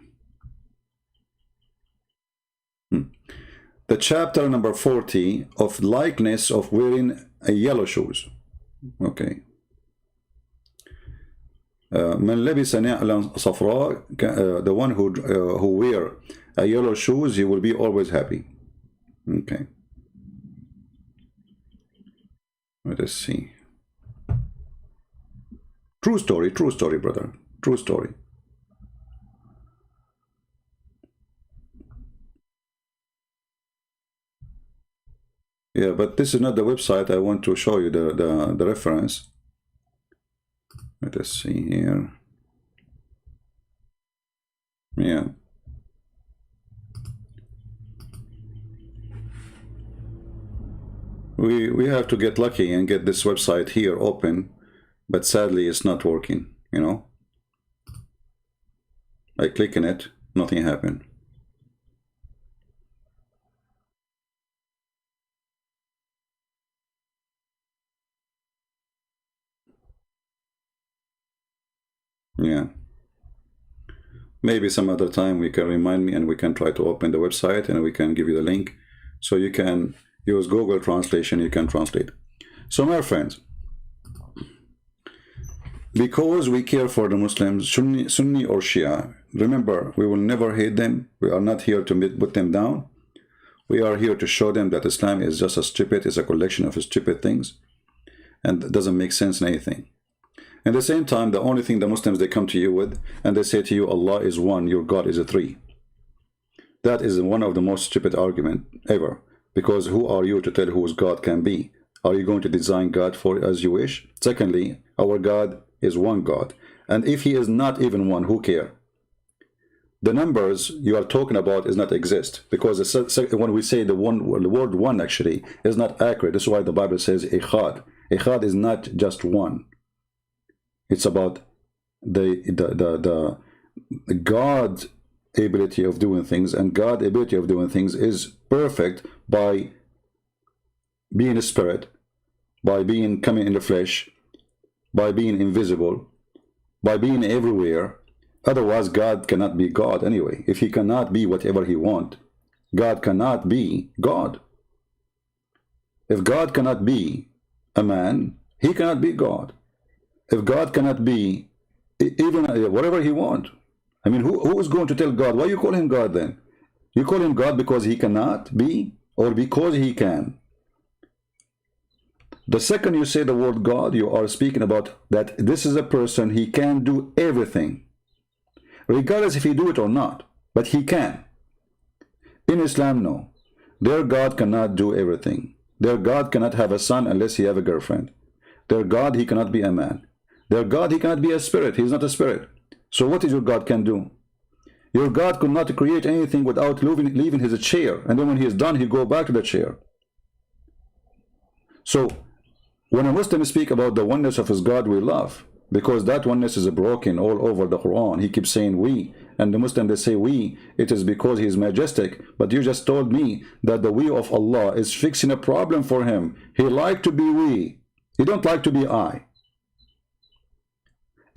The chapter number 40 of likeness of wearing yellow shoes. Okay. من لبس نعلا صفراء, the one who wear a yellow shoes, he will be always happy. Okay. Let us see. True story, brother. True story. Yeah, but this is not the website. I want to show you the reference. Let us see here. Yeah. We have to get lucky and get this website here open, but sadly it's not working, you know. I click on it, nothing happened. Yeah. Maybe some other time we can remind me and we can try to open the website and we can give you the link so you can use Google translation, you can translate. So my friends, because we care for the Muslims, Sunni or Shia, remember, we will never hate them. We are not here to put them down. We are here to show them that Islam is just as stupid, it's a collection of stupid things and it doesn't make sense in anything. At the same time, the only thing the Muslims, they come to you with, and they say to you, Allah is one, your God is a three. That is one of the most stupid argument ever. Because who are you to tell whose God can be? Are you going to design God for as you wish? Secondly, our God is one God. And if he is not even one, who care? The numbers you are talking about is not exist. Because when we say the word one actually is not accurate. That's why the Bible says Echad. Echad is not just one. It's about the God ability of doing things, and God's ability of doing things is perfect by being a spirit, by being coming in the flesh, by being invisible, by being everywhere. Otherwise, God cannot be God anyway. If he cannot be whatever he wants, God cannot be God. If God cannot be a man, he cannot be God. If God cannot be even whatever he wants, I mean, who is going to tell God? Why you call him God then? You call him God because he cannot be, or because he can? The second you say the word God, you are speaking about that this is a person, he can do everything, regardless if he do it or not, but he can. In Islam, no. Their God cannot do everything. Their God cannot have a son unless he have a girlfriend. Their God, he cannot be a man. Their God, he cannot be a spirit. He is not a spirit. So what is your God can do? Your God could not create anything without leaving his chair. And then when he is done, he go back to the chair. So when a Muslim speak about the oneness of his God, we laugh, because that oneness is broken all over the Quran. He keeps saying we, and the Muslim, they say we. It is because he is majestic. But you just told me that the we of Allah is fixing a problem for him. He like to be we. He don't like to be I.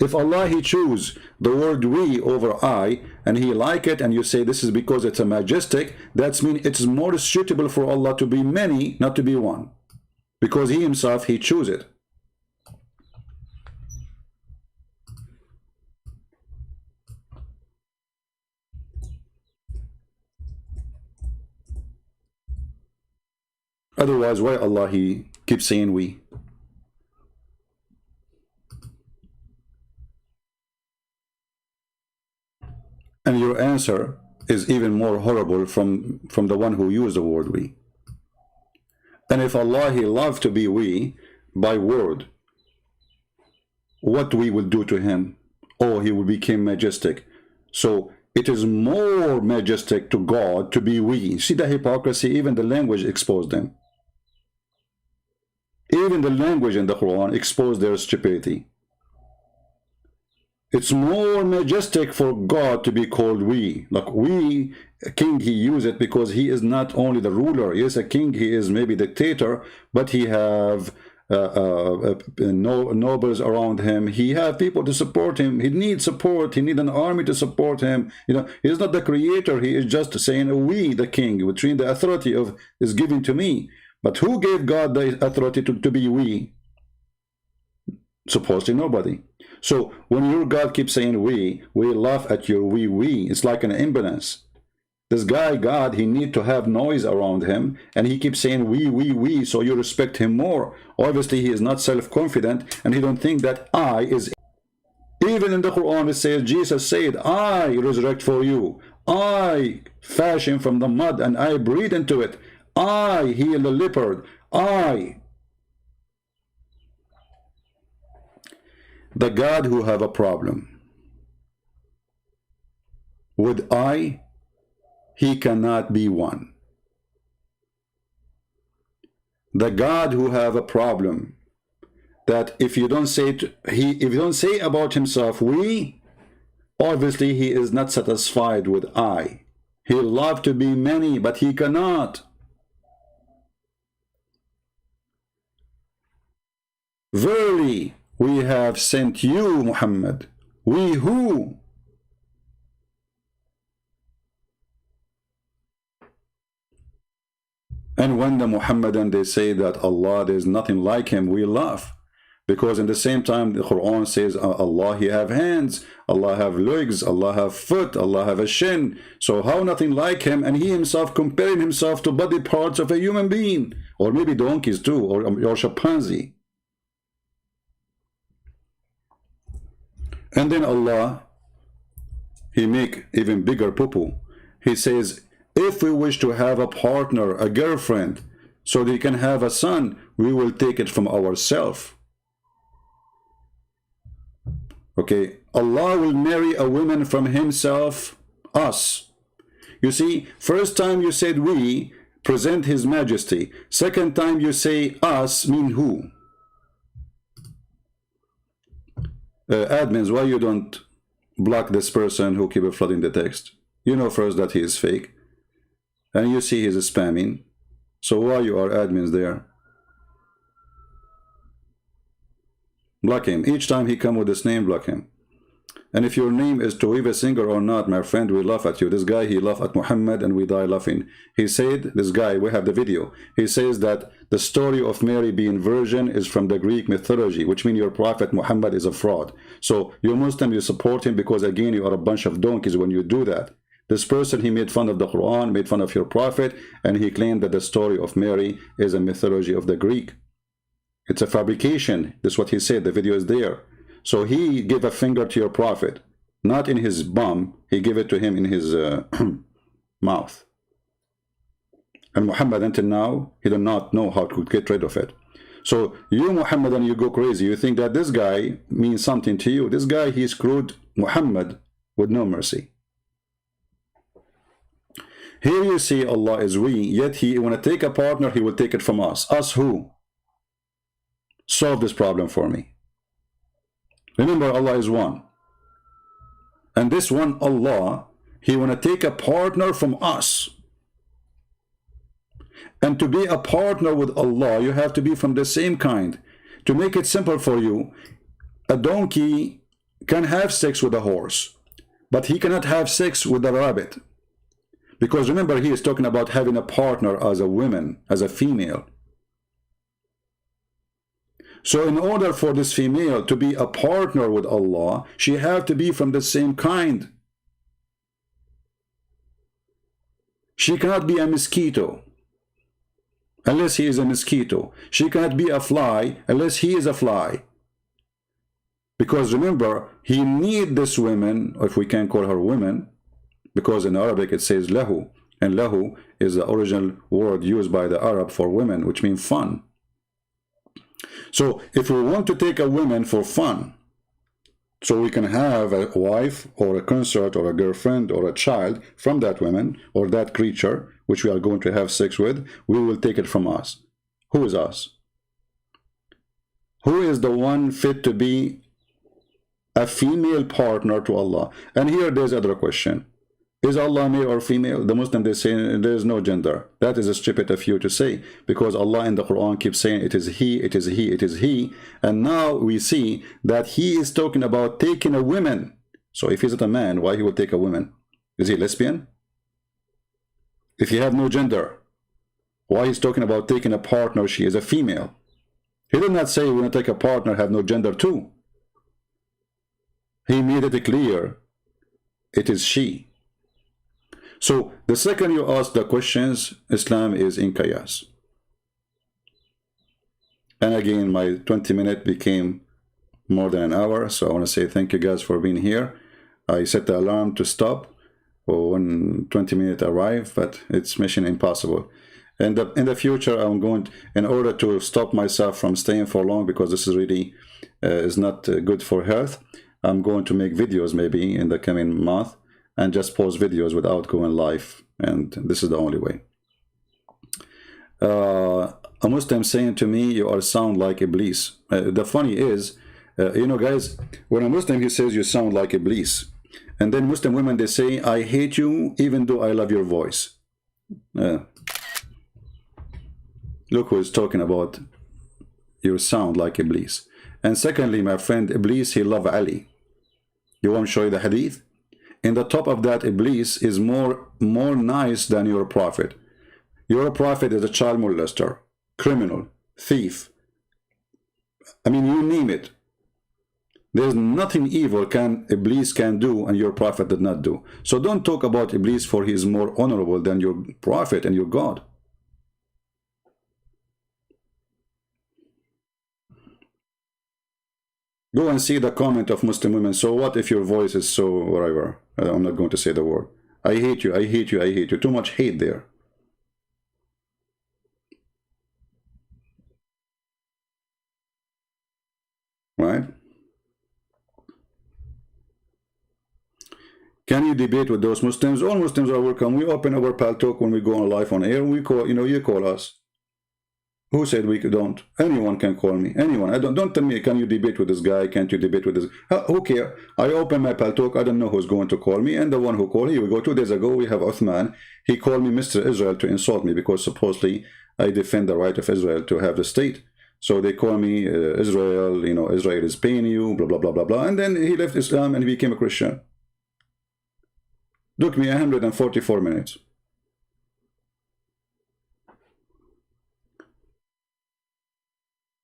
If Allah, he choose the word we over I, and he like it, and you say this is because it's a majestic, that means it's more suitable for Allah to be many, not to be one. Because he himself, he choose it. Otherwise, why Allah, he keeps saying we? And your answer is even more horrible from the one who used the word we. And if Allah, he loved to be we by word, what we will do to him? Oh, he will become majestic. So it is more majestic to God to be we. See the hypocrisy? Even the language exposed them. Even the language in the Quran exposed their stupidity. It's more majestic for God to be called we. Like we, a king, he use it because he is not only the ruler. Yes, a king, he is maybe dictator, but he have nobles around him. He have people to support him. He needs support. He need an army to support him. You know, he is not the creator. He is just saying we, the king, which means the authority of is given to me. But who gave God the authority to be we? Supposedly nobody. So when your God keeps saying we laugh at your we. It's like an imbalance. This guy, God, he need to have noise around him, and he keeps saying we, so you respect him more. Obviously, he is not self-confident, and he don't think that I is... Even in the Quran, it says, Jesus said, I resurrect for you. I fashion from the mud, and I breathe into it. I heal the leopard. I... The God who have a problem with I, he cannot be one. The God who have a problem that if you don't say if you don't say about himself we, obviously he is not satisfied with I. He love to be many, but he cannot. Verily, we have sent you, Muhammad. We who? And when the Muhammadan, they say that Allah, there is nothing like him, we laugh. Because in the same time, the Quran says, Allah, he have hands, Allah have legs, Allah have foot, Allah have a shin. So how nothing like him? And he himself comparing himself to body parts of a human being. Or maybe donkeys too, or chimpanzee. And then Allah, he make even bigger poo-poo. He says, if we wish to have a partner, a girlfriend, so they can have a son, we will take it from ourselves. Okay, Allah will marry a woman from himself, us. You see, first time you said we, present his majesty. Second time you say us, mean who? Admins, why you don't block this person who keep flooding the text? You know first that he is fake. And you see he's spamming. So why you are admins there? Block him. Each time he come with this name, block him. And if your name is Toiva Singer or not, my friend, we laugh at you. This guy, he laughed at Muhammad and we die laughing. He said, this guy, we have the video. He says that the story of Mary being virgin is from the Greek mythology, which means your prophet Muhammad is a fraud. So you Muslim, you support him because again, you are a bunch of donkeys when you do that. This person, he made fun of the Quran, made fun of your prophet, and he claimed that the story of Mary is a mythology of the Greek. It's a fabrication. That's what he said. The video is there. So he gave a finger to your prophet, not in his bum. He gave it to him in his mouth. And Muhammad, until now, he did not know how to get rid of it. So you, Muhammadan, you go crazy. You think that this guy means something to you. This guy, he screwed Muhammad with no mercy. Here you see Allah is we, yet he want to take a partner, he will take it from us. Us who? Solve this problem for me. Remember, Allah is one. And this one Allah, he want to take a partner from us. And to be a partner with Allah, you have to be from the same kind. To make it simple for you, a donkey can have sex with a horse, but he cannot have sex with a rabbit. Because remember, he is talking about having a partner as a woman, as a female. So in order for this female to be a partner with Allah, she have to be from the same kind. She cannot be a mosquito unless he is a mosquito. She cannot be a fly unless he is a fly. Because remember, he need this woman, if we can call her women, because in Arabic it says lahu, and lahu is the original word used by the Arab for women, which means fun. So if we want to take a woman for fun, so we can have a wife or a consort or a girlfriend or a child from that woman or that creature which we are going to have sex with, we will take it from us. Who is us? Who is the one fit to be a female partner to Allah? And here there's another question. Is Allah male or female? The Muslim, they say there is no gender. That is stupid of you to say, because Allah in the Quran keeps saying it is he, it is he, it is he. And now we see that he is talking about taking a woman. So if he's not a man, why he will take a woman? Is he lesbian? If you have no gender, why he's talking about taking a partner, she is a female? He did not say we want to take a partner, have no gender too. He made it clear, it is she. So the second you ask the questions, Islam is in chaos. And again, my 20-minute became more than an hour. So I want to say thank you guys for being here. I set the alarm to stop when 20 minutes arrive, but it's mission impossible. And in the future, I'm going, in order to stop myself from staying for long, because this is really is not good for health, I'm going to make videos maybe in the coming month, and just post videos without going live, and this is the only way. A Muslim saying to me, you are sound like Iblis. The funny is, you know guys, when a Muslim, he says you sound like Iblis, and then Muslim women, they say, I hate you even though I love your voice. Look who is talking about you sound like Iblis. And secondly, my friend, Iblis, he loved Ali. You want to show you the hadith? In the top of that, Iblis is more nice than your prophet. Your prophet is a child molester, criminal, thief. I mean, you name it. There's nothing evil Iblis can do and your prophet did not do. So don't talk about Iblis, for he is more honorable than your prophet and your God. Go and see the comment of Muslim women. So what if your voice is so whatever? I'm not going to say the word. I hate you, I hate you, I hate you. Too much hate there. Right? Can you debate with those Muslims? All Muslims are welcome. We open our Pal Talk when we go on live on air. We call, you know, you call us. Who said we don't? Anyone can call me. Anyone. Don't tell me, can you debate with this guy? Can't you debate with this? Who care? I open my paltalk. I don't know who's going to call me. And the one who called, here we go. 2 days ago, we have Uthman. He called me Mr. Israel to insult me because supposedly I defend the right of Israel to have the state. So they call me Israel, you know, Israel is paying you, blah, blah, blah, blah, blah. And then he left Islam and he became a Christian. Took me 144 minutes.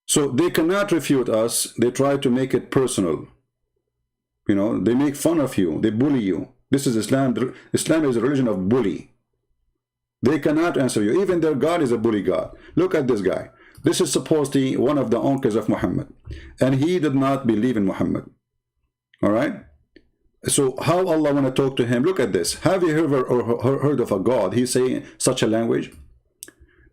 So they cannot refute us. They try to make it personal. You know, they make fun of you. They bully you. This is Islam. Islam is a religion of bully. They cannot answer you. Even their God is a bully God. Look at this guy. This is supposedly one of the uncles of Muhammad. And he did not believe in Muhammad. All right? So how Allah want to talk to him? Look at this. Have you ever heard of a God? He's saying such a language.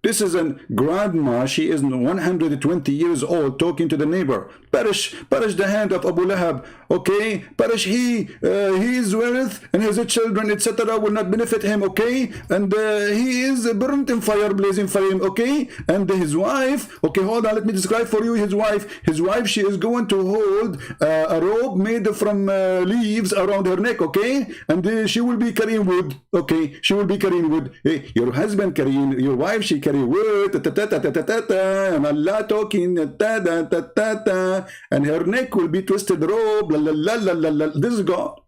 This is a grandma. She is 120 years old talking to the neighbor. Perish the hand of Abu Lahab. Okay? Perish his wealth and his children, etc. will not benefit him. Okay? And he is burnt in fire, blazing flame. Okay? And his wife. Okay, hold on. Let me describe for you his wife. His wife, she is going to hold a rope made from leaves around her neck. Okay? And she will be carrying wood. Okay? She will be carrying wood. Hey, your husband carrying, your wife, she carry wood, and Allah talking, and her neck will be twisted rope, this is God.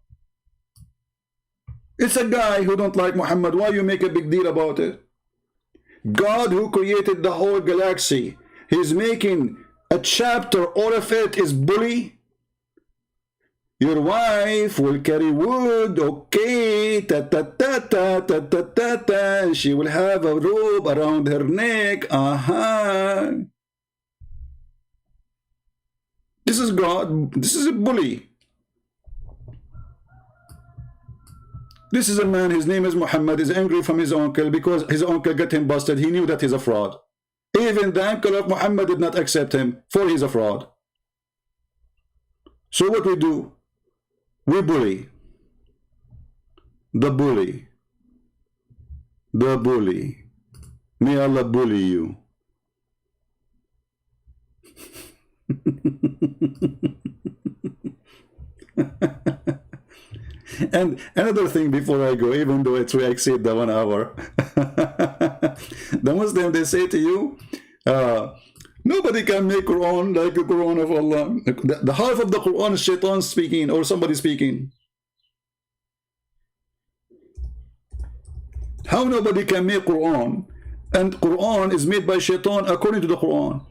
It's a guy who don't like Muhammad. Why you make a big deal about it? God who created the whole galaxy, he's making a chapter, all of it is bully. Your wife will carry wood, okay, she will have a rope around her neck, This is God, this is a bully. This is a man, his name is Muhammad, is angry from his uncle because his uncle got him busted. He knew that he's a fraud. Even the uncle of Muhammad did not accept him, for he's a fraud. So what we do? We bully. The bully. The bully. May Allah bully you. And another thing before I go, even though we exceed the 1 hour, the Muslim, they say to you, nobody can make Quran like the Quran of Allah. The half of the Quran is shaitan speaking or somebody speaking. How nobody can make Quran? And Quran is made by shaitan according to the Quran.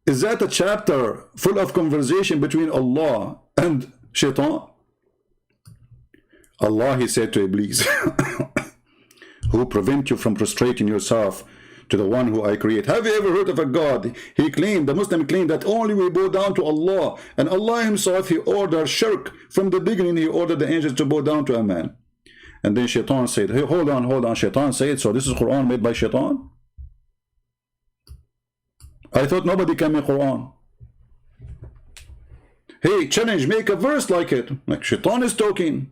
Is that a chapter full of conversation between Allah and shaitan? Allah, he said to Iblis, who prevent you from prostrating yourself to the one who I create. Have you ever heard of a God? He claimed, the Muslim claimed, that only we bow down to Allah. And Allah himself, he ordered shirk. From the beginning, he ordered the angels to bow down to a man. And then shaitan said, hey, hold on. Shaitan said, so this is Quran made by shaitan? I thought nobody can make Quran. Hey, challenge, make a verse like it. Like shaitan is talking.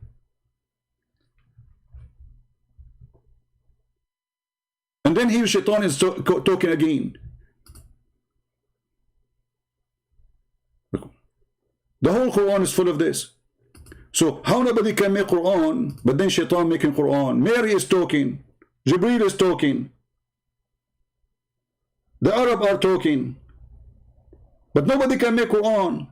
And then here shaitan is talking again. The whole Quran is full of this. So how nobody can make Quran, but then shaitan making Quran. Mary is talking. Jibreel is talking. The Arab are talking. But nobody can make Quran.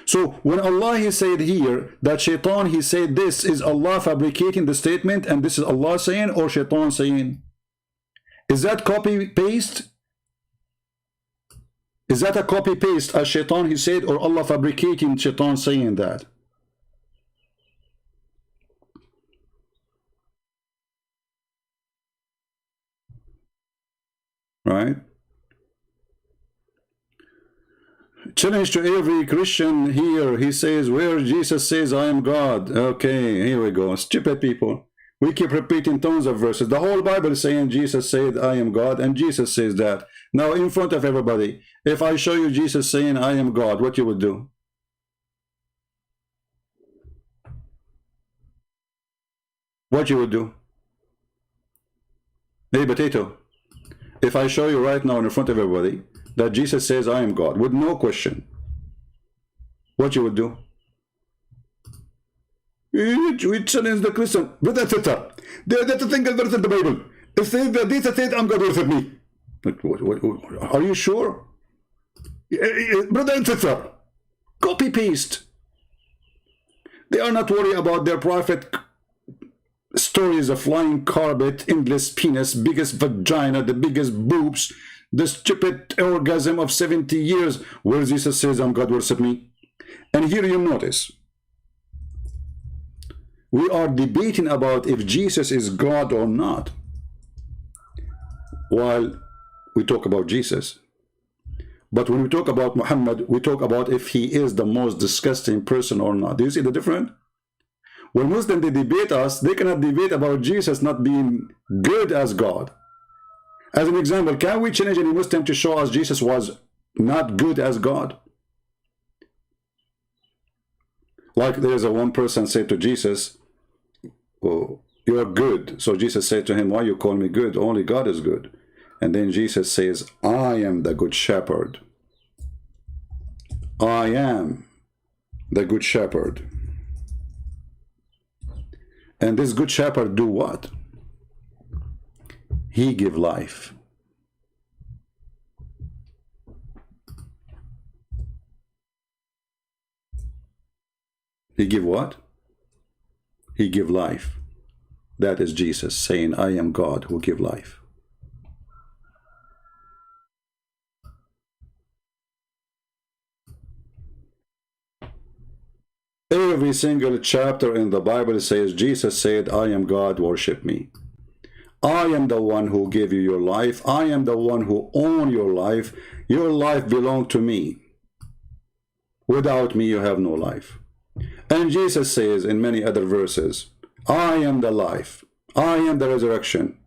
So when Allah, he said here that shaitan, he said this, is Allah fabricating the statement and this is Allah saying or shaitan saying? Is that copy paste? Is that a copy paste as shaitan he said or Allah fabricating shaitan saying that? Right? Challenge to every Christian here. He says, where Jesus says, I am God. Okay, here we go. Stupid people. We keep repeating tons of verses. The whole Bible is saying Jesus said, I am God, and Jesus says that. Now, in front of everybody, if I show you Jesus saying, I am God, what you would do? What you would do? Hey, Potato, if I show you right now in front of everybody that Jesus says, I am God, with no question, what you would do? We challenge the Christian. Brother, etc. That's a single verse in the Bible. It says that Jesus said, I'm God, worship me. Are you sure? Brother, etc. Copy paste. They are not worried about their prophet stories of flying carpet, endless penis, biggest vagina, the biggest boobs, the stupid orgasm of 70 years, where Jesus says, I'm God, worship me. And here you notice, we are debating about if Jesus is God or not, while we talk about Jesus. But when we talk about Muhammad, we talk about if he is the most disgusting person or not. Do you see the difference? When Muslims, they debate us, they cannot debate about Jesus not being good as God. As an example, can we challenge any Muslim to show us Jesus was not good as God? Like there is a one person said to Jesus, oh, you are good. So Jesus said to him, why you call me good? Only God is good. And then Jesus says, I am the good shepherd. I am the good shepherd. And this good shepherd do what? He give life. He give what? He give life. That is Jesus saying, I am God who give life. Every single chapter in the Bible says, Jesus said, I am God, worship me. I am the one who gave you your life. I am the one who own your life. Your life belongs to me. Without me, you have no life. And Jesus says in many other verses, I am the life. I am the resurrection.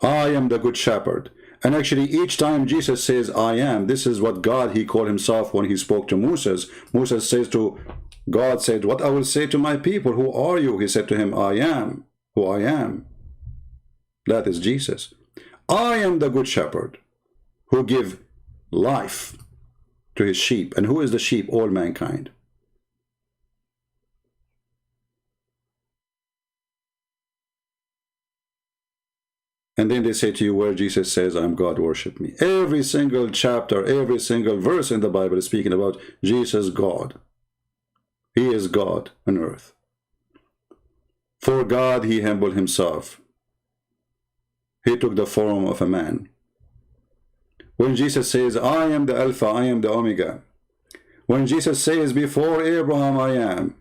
I am the good shepherd. And actually, each time Jesus says, I am, this is what God, he called himself when he spoke to Moses. Moses says to God, said, what I will say to my people, who are you? He said to him, I am who I am. That is Jesus. I am the good shepherd who give life to his sheep. And who is the sheep? All mankind. And then they say to you where Jesus says, I'm God, worship me. Every single chapter, every single verse in the Bible is speaking about Jesus, God. He is God on earth. For God, he humbled himself. He took the form of a man. When Jesus says, I am the Alpha, I am the Omega. When Jesus says, before Abraham, I am.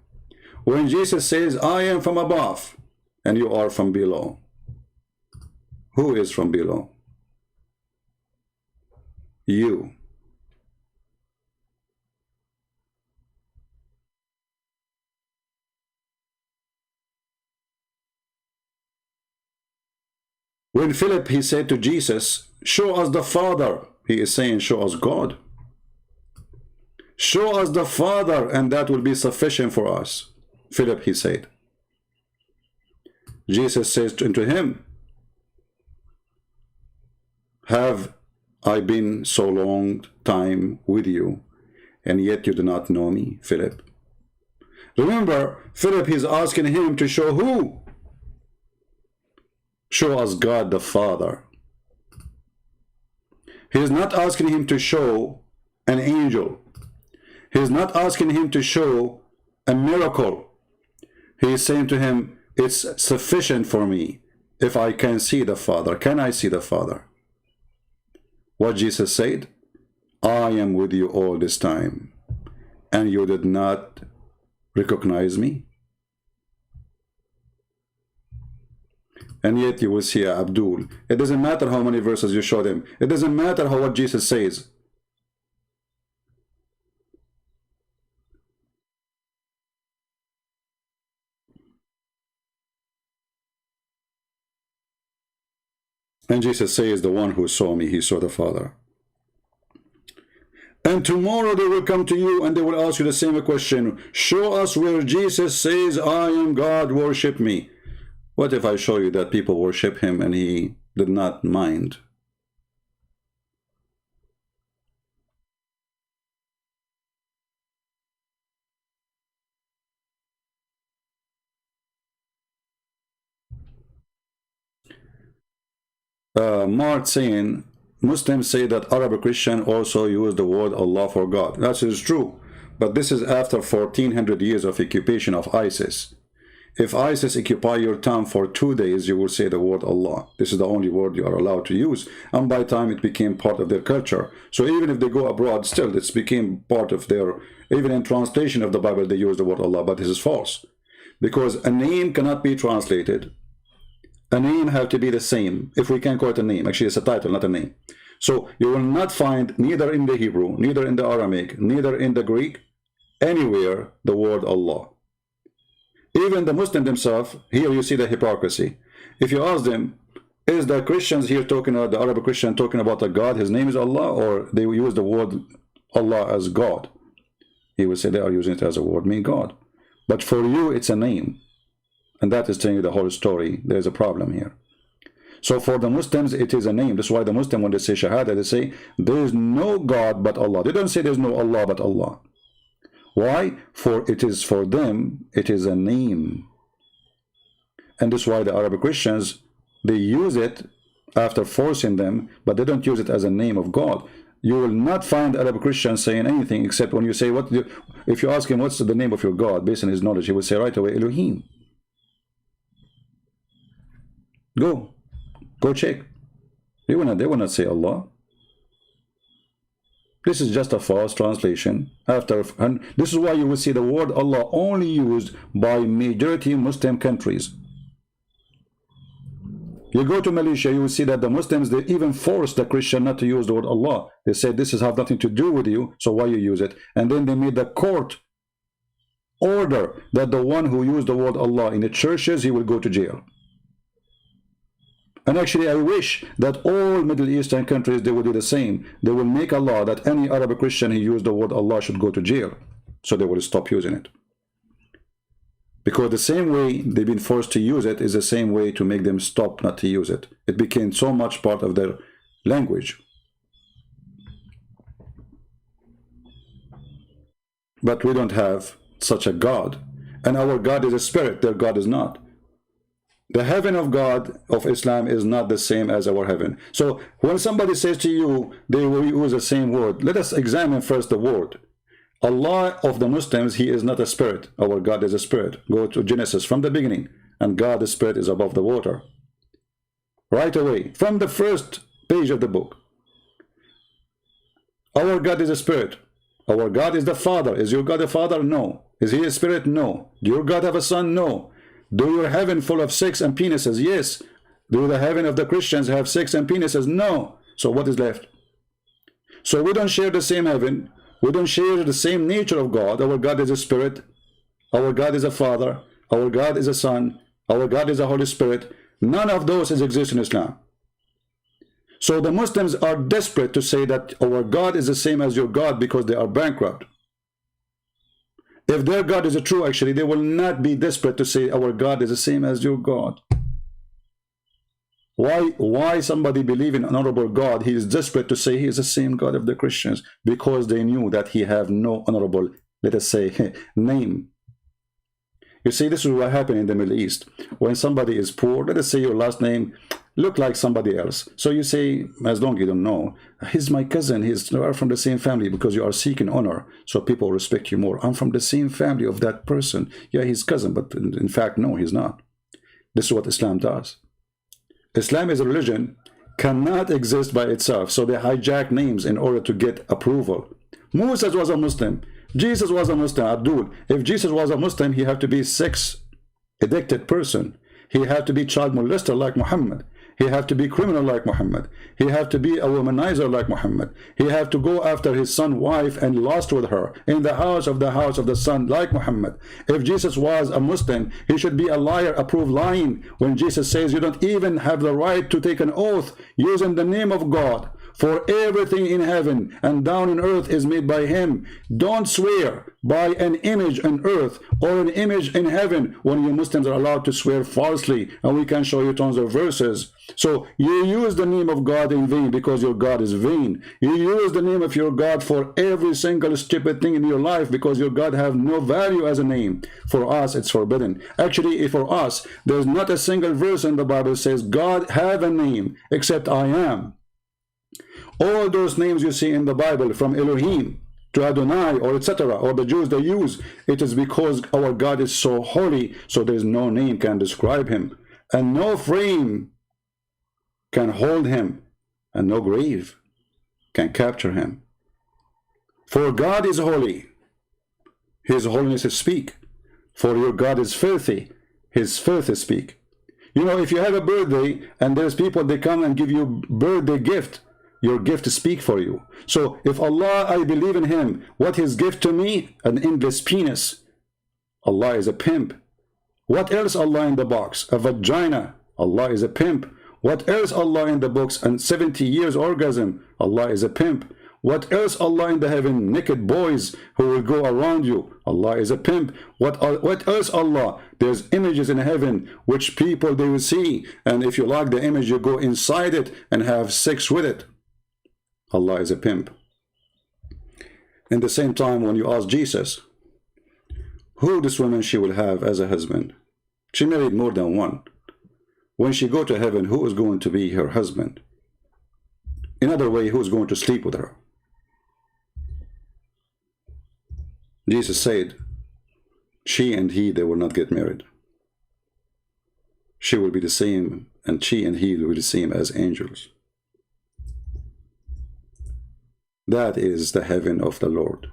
When Jesus says, I am from above, and you are from below. Who is from below? You. When Philip, he said to Jesus, show us the Father. He is saying, show us God. Show us the Father, and that will be sufficient for us. Philip, he said. Jesus says unto him, have I been so long time with you, and yet you do not know me, Philip? Remember, Philip is asking him to show who? Show us God the Father. He is not asking him to show an angel. He is not asking him to show a miracle. He is saying to him, it's sufficient for me if I can see the Father. Can I see the Father? What Jesus said, I am with you all this time, and you did not recognize me. And yet you will see Abdul. It doesn't matter how many verses you show them. It doesn't matter what Jesus says. And Jesus says, the one who saw me, he saw the Father. And tomorrow they will come to you and they will ask you the same question. Show us where Jesus says, I am God, worship me. What if I show you that people worship him and he did not mind? Mart saying, Muslims say that Arab Christian also use the word Allah for God. That is true. But this is after 1400 years of occupation of ISIS. If ISIS occupy your town for 2 days, you will say the word Allah. This is the only word you are allowed to use. And by the time it became part of their culture. So even if they go abroad, still it's became part of their, even in translation of the Bible, they use the word Allah, but this is false. Because a name cannot be translated. A name have to be the same, if we can call it a name. Actually, it's a title, not a name. So you will not find neither in the Hebrew, neither in the Aramaic, neither in the Greek, anywhere the word Allah. Even the Muslim themselves, here you see the hypocrisy. If you ask them, is the Christians here talking about, the Arab Christian talking about a God, his name is Allah, or they use the word Allah as God? He will say they are using it as a word, mean God. But for you, it's a name. And that is telling you the whole story. There's a problem here. So for the Muslims, it is a name. That's why the Muslim, when they say Shahada, they say, there is no God but Allah. They don't say there's no Allah but Allah. Why? For it is for them, it is a name. And that's why the Arab Christians, they use it after forcing them, but they don't use it as a name of God. You will not find Arab Christians saying anything except when you say, if you ask him what's the name of your God, based on his knowledge, he will say right away, Elohim. Go check. They will not say Allah. This is just a false translation. And this is why you will see the word Allah only used by majority Muslim countries. You go to Malaysia, you will see that the Muslims, they even force the Christian not to use the word Allah. They say this has nothing to do with you, so why you use it? And then they made the court order that the one who used the word Allah in the churches, he will go to jail. And actually, I wish that all Middle Eastern countries, they will do the same. They will make a law that any Arab Christian who used the word Allah should go to jail. So they will stop using it. Because the same way they've been forced to use it is the same way to make them stop not to use it. It became so much part of their language. But we don't have such a God. And our God is a spirit, their God is not. The heaven of God of Islam is not the same as our heaven. So when somebody says to you, they will use the same word. Let us examine first the word. Allah of the Muslims, he is not a spirit. Our God is a spirit. Go to Genesis from the beginning. And God, the spirit, is above the water. Right away, from the first page of the book. Our God is a spirit. Our God is the Father. Is your God a Father? No. Is he a spirit? No. Do your God have a son? No. Do your heaven full of sex and penises? Yes. Do the heaven of the Christians have sex and penises? No. So what is left? So we don't share the same heaven. We don't share the same nature of God. Our God is a spirit. Our God is a Father. Our God is a Son. Our God is a Holy Spirit. None of those exist in Islam. So the Muslims are desperate to say that our God is the same as your God because they are bankrupt. If their God is true, actually, they will not be desperate to say our God is the same as your God. Why somebody believe in an honorable God, he is desperate to say he is the same God of the Christians? Because they knew that he have no honorable, let us say, name. You see, this is what happened in the Middle East. When somebody is poor, let us say your last name look like somebody else. So you say, as long as you don't know, he's my cousin, we are from the same family, because you are seeking honor. So people respect you more. I'm from the same family of that person. Yeah, he's cousin, but in fact, no, he's not. This is what Islam does. Islam is a religion, cannot exist by itself. So they hijack names in order to get approval. Moses was a Muslim. Jesus was a Muslim. Abdul. If Jesus was a Muslim, he had to be a sex-addicted person. He had to be child molester like Muhammad. He had to be criminal like Muhammad. He had to be a womanizer like Muhammad. He had to go after his son's wife and lust with her in the house of the son like Muhammad. If Jesus was a Muslim, he should be a liar, approved lying when Jesus says you don't even have the right to take an oath using the name of God. for everything in heaven and down in earth is made by him. Don't swear by an image on earth or an image in heaven, when you Muslims are allowed to swear falsely, and we can show you tons of verses. So you use the name of God in vain because your God is vain. You use the name of your God for every single stupid thing in your life because your God have no value as a name. For us, it's forbidden. Actually, for us, there's not a single verse in the Bible says God have a name except I am. All those names you see in the Bible, from Elohim to Adonai or etc., or the Jews they use, it is because our God is so holy, so there is no name can describe him, and no frame can hold him, and no grave can capture him. For God is holy, his holiness is speak. For your God is filthy, his filth is speak. You know, if you have a birthday and there's people, they come and give you birthday gift, your gift speak for you. So if Allah, I believe in him, what his gift to me? An endless penis. Allah is a pimp. What else Allah in the box? A vagina. Allah is a pimp. What else Allah in the books? And 70 years orgasm. Allah is a pimp. What else Allah in the heaven? Naked boys who will go around you. Allah is a pimp. What else Allah? There's images in heaven which people they will see, and if you like the image, you go inside it and have sex with it. Allah is a pimp. In the same time, when you ask Jesus, who this woman she will have as a husband? She married more than one. When she go to heaven, who is going to be her husband? In other way, who is going to sleep with her? Jesus said, she and he, they will not get married. She will be the same, and she and he will be the same as angels. That is the heaven of the Lord.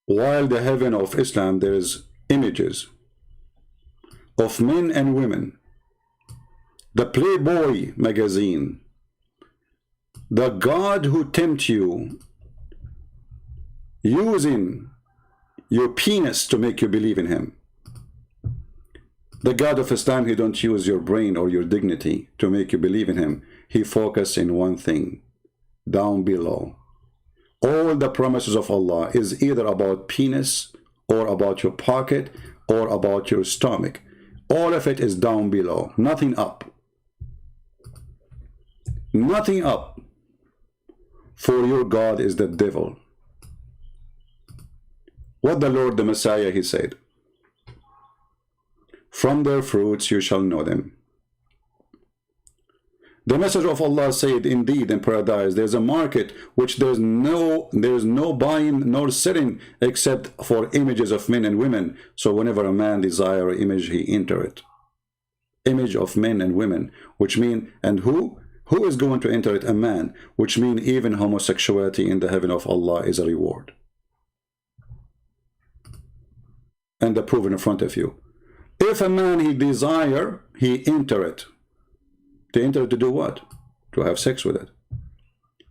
While the heaven of Islam, there is images of men and women. The Playboy magazine, the God who tempts you, using your penis to make you believe in him. The God of Islam, he don't use your brain or your dignity to make you believe in him. He focuses in one thing, down below. All the promises of Allah is either about penis or about your pocket or about your stomach. All of it is down below, nothing up. Nothing up. For your God is the devil. What the Lord, the Messiah, he said, from their fruits you shall know them. The Messenger of Allah said, indeed, in paradise, there's a market which there's no buying nor selling except for images of men and women. So whenever a man desire an image, he enter it. Image of men and women, which mean, and who is going to enter it? A man, which mean even homosexuality in the heaven of Allah is a reward. And the proof in front of you. If a man he desire, he enter it. To enter it to do what? To have sex with it.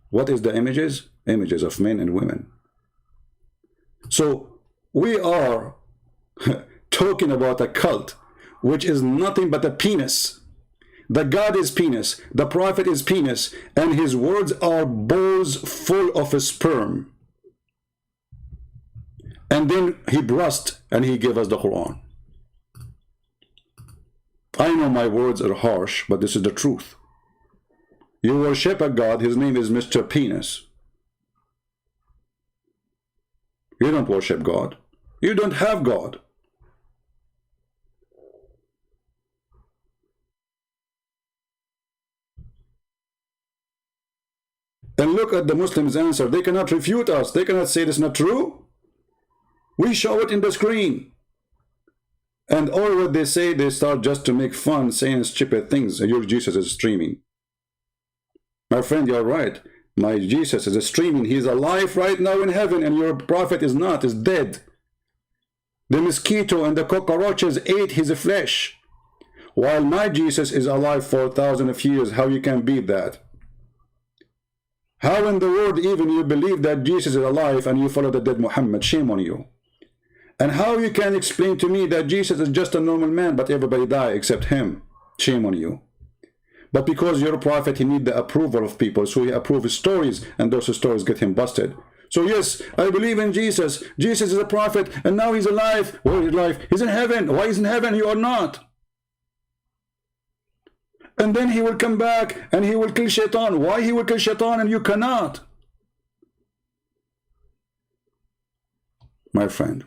What is the images? Images of men and women. So we are talking about a cult which is nothing but a penis. The God is penis, the prophet is penis, and his words are bowls full of sperm. And then he burst and he gave us the Quran. I know my words are harsh, but this is the truth. You worship a God, his name is Mr. Penis. You don't worship God. You don't have God. And look at the Muslims' answer. They cannot refute us. They cannot say this is not true. We show it in the screen. And all what they say, they start just to make fun, saying stupid things. Your Jesus is streaming. My friend, you're right. My Jesus is streaming. He's alive right now in heaven, and your prophet is not, is dead. The mosquito and the cockroaches ate his flesh. While my Jesus is alive for 1,000 of years, how you can beat that? How in the world even you believe that Jesus is alive and you follow the dead Muhammad? Shame on you. And how you can explain to me that Jesus is just a normal man, but everybody die except him? Shame on you. But because you're a prophet, he needs the approval of people. So he approves stories, and those stories get him busted. So yes, I believe in Jesus. Jesus is a prophet, and now he's alive. Where is life? He's in heaven. Why is he in heaven? You are not. And then he will come back and he will kill Shaitan. Why he will kill Shaitan and you cannot? My friend,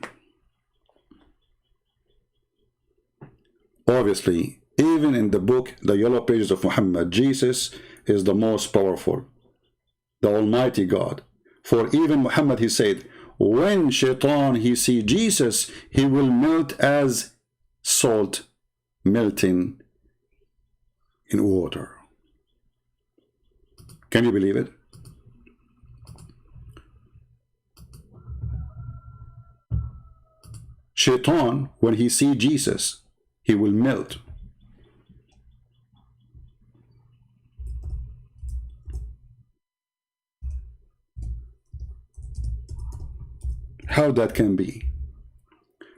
obviously, even in the book, the Yellow Pages of Muhammad, Jesus is the most powerful, the Almighty God. For even Muhammad, he said, when Shaitan, he see Jesus, he will melt as salt melting in water. Can you believe it? Shaitan, when he see Jesus, he will melt. How that can be?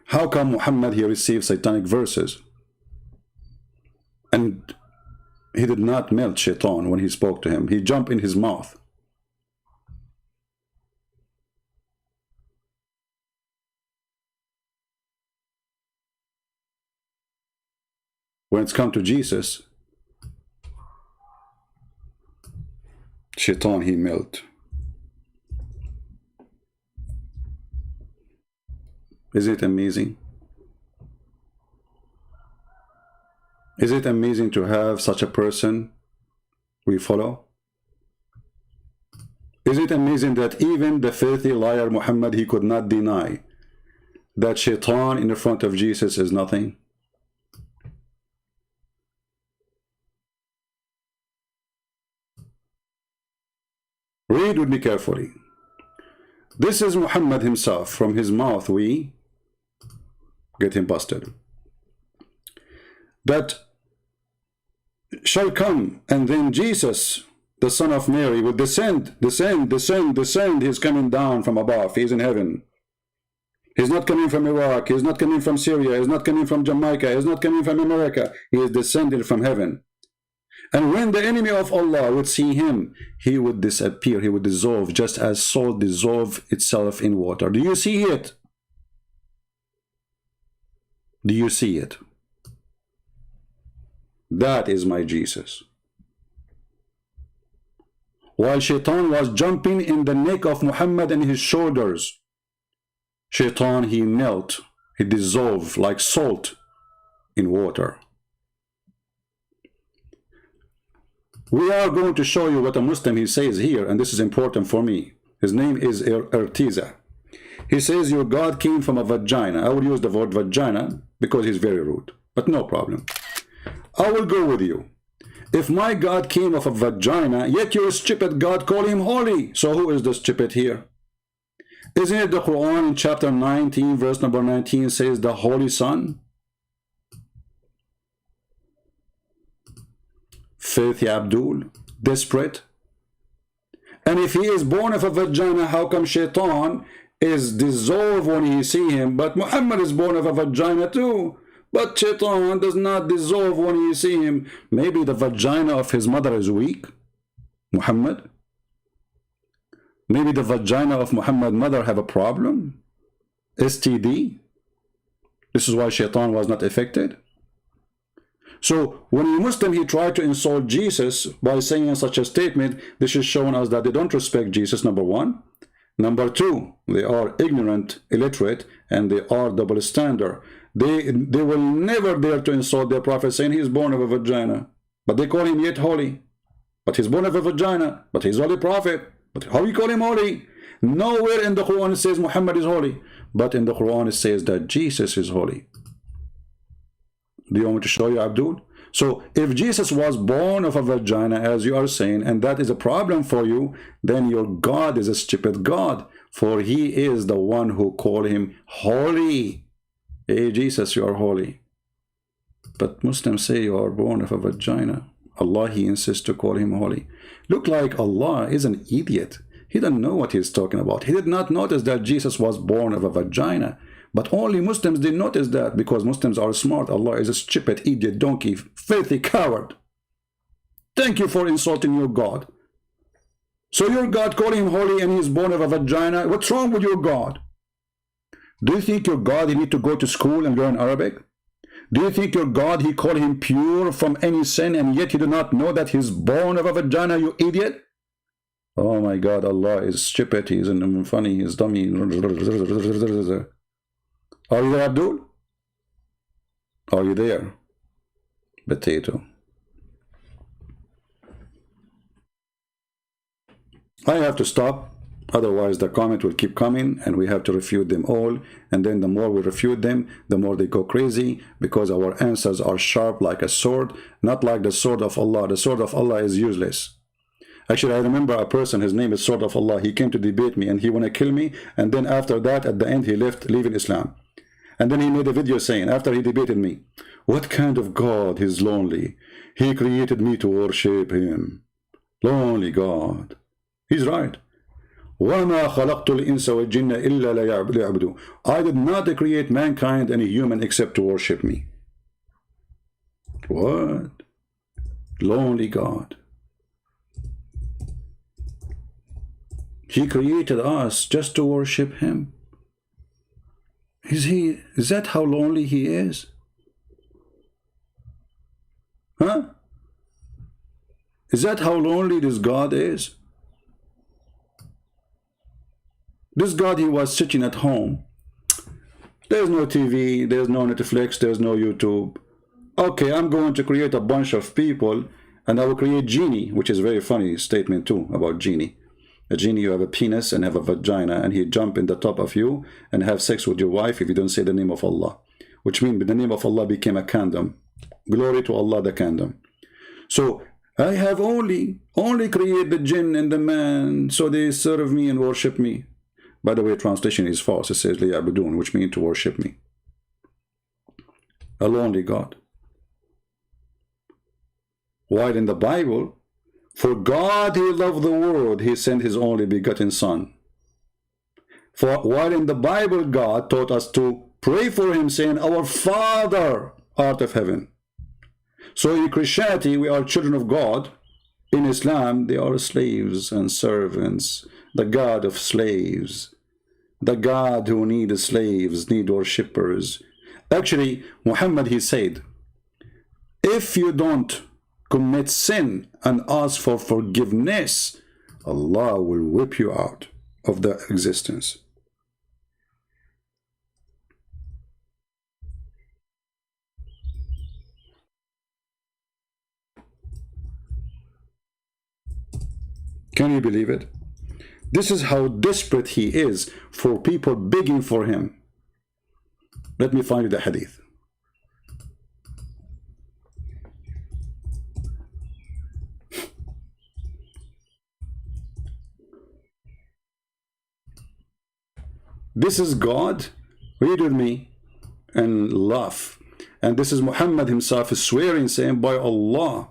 How come Muhammad, he received satanic verses and he did not melt Shaitan when he spoke to him? He jumped in his mouth. When it's come to Jesus, Shaitan, he melt. Is it amazing? Is it amazing to have such a person we follow? Is it amazing that even the filthy liar Muhammad, he could not deny that Shaitan in the front of Jesus is nothing? Read with me carefully. This is Muhammad himself. From his mouth we get him busted. That shall come, and then Jesus, the son of Mary, will descend. He's coming down from above. He's in heaven. He's not coming from Iraq. He's not coming from Syria. He's not coming from Jamaica. He's not coming from America. He is descended from heaven. And when the enemy of Allah would see him, he would disappear. He would dissolve, just as salt dissolves itself in water. Do you see it? Do you see it? That is my Jesus. While Shaitan was jumping in the neck of Muhammad and his shoulders, Shaitan, he melt, he dissolved like salt in water. We are going to show you what a Muslim, he says here, and this is important for me. His name is Ertiza. He says your God came from a vagina. I will use the word vagina because he's very rude, but no problem. I will go with you. If my God came of a vagina, yet your stupid God call him holy. So who is the stupid here? Isn't it the Quran in chapter 19, verse number 19 says the Holy Son? Filthy Abdul, desperate. And if he is born of a vagina, how come Shaitan is dissolved when he see him? But Muhammad is born of a vagina too. But Shaitan does not dissolve when you see him. Maybe the vagina of his mother is weak, Muhammad. Maybe the vagina of Muhammad's mother have a problem, STD. This is why Shaitan was not affected. So when a Muslim, he tried to insult Jesus by saying such a statement, this is showing us that they don't respect Jesus, number one. Number two, they are ignorant, illiterate, and they are double standard. They will never dare to insult their prophet saying he is born of a vagina. But they call him yet holy. But he's born of a vagina. But he's holy prophet. But how you call him holy? Nowhere in the Quran it says Muhammad is holy. But in the Quran it says that Jesus is holy. Do you want me to show you, Abdul? So if Jesus was born of a vagina, as you are saying, and that is a problem for you, then your God is a stupid God. For he is the one who called him holy. Hey, Jesus, you are holy. But Muslims say you are born of a vagina. Allah, he insists to call him holy. Look like Allah is an idiot. He doesn't know what he's talking about. He did not notice that Jesus was born of a vagina. But only Muslims did notice that because Muslims are smart. Allah is a stupid, idiot, donkey, filthy coward. Thank you for insulting your God. So your God calling him holy and he's born of a vagina. What's wrong with your God? Do you think your God, he need to go to school and learn Arabic? Do you think your God, he called him pure from any sin, and yet you do not know that he's born of a vagina, you idiot? Oh my God, Allah is stupid, he's funny, he's dummy. Are you there, Abdul? Are you there? Potato. I have to stop, otherwise the comment will keep coming and we have to refute them all, and then the more we refute them, the more they go crazy, because our answers are sharp like a sword, not like the sword of Allah. The sword of Allah is useless. Actually, I remember a person, his name is Sword of Allah. He came to debate me and he want to kill me, and then after that, at the end, he left, leaving Islam. And then he made a video saying, after he debated me, what kind of God is lonely? He created me to worship him. Lonely God. He's right. وَمَا خَلَقْتُ الْإِنسَ وَالْجِنَّ إِلَّا لِيَعْبُدُونِ. I did not create mankind and a human except to worship me. What? Lonely God. He created us just to worship him. Is that how lonely he is? Huh? Is that how lonely this God is? This God, he was sitting at home. There's no TV, there's no Netflix, there's no YouTube. Okay, I'm going to create a bunch of people and I will create genie, which is a very funny statement too about genie. A genie, you have a penis and have a vagina, and he jump in the top of you and have sex with your wife if you don't say the name of Allah. Which means the name of Allah became a condom. Glory to Allah, the condom. So I have only created the jinn and the man, so they serve me and worship me. By the way, translation is false. It says liya'budun, which means to worship me. A lonely God. While in the Bible, for God he loved the world, he sent his only begotten Son. For while in the Bible, God taught us to pray for him, saying, Our Father art of heaven. So in Christianity, we are children of God. In Islam, they are slaves and servants. The God of slaves. The God who needs slaves, need worshippers. Actually, Muhammad, he said, if you don't commit sin and ask for forgiveness, Allah will whip you out of the existence. Can you believe it? This is how desperate he is for people begging for him. Let me find you the hadith. This is God, read with me and laugh. And this is Muhammad himself is swearing, saying, by Allah,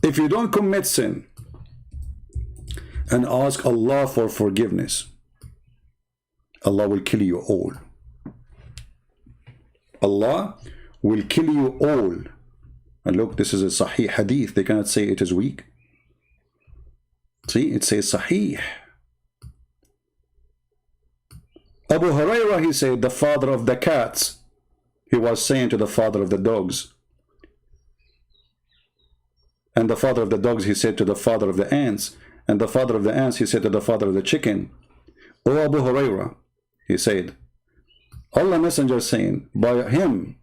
if you don't commit sin and ask Allah for forgiveness, Allah will kill you all. Allah will kill you all. And look, this is a Sahih hadith. They cannot say it is weak. See, it says Sahih. Abu Hurairah, he said, the father of the cats, he was saying to the father of the dogs. And the father of the dogs, he said to the father of the ants. And the father of the ants, he said to the father of the chicken. O Abu Hurairah, he said, Allah Messenger saying, by him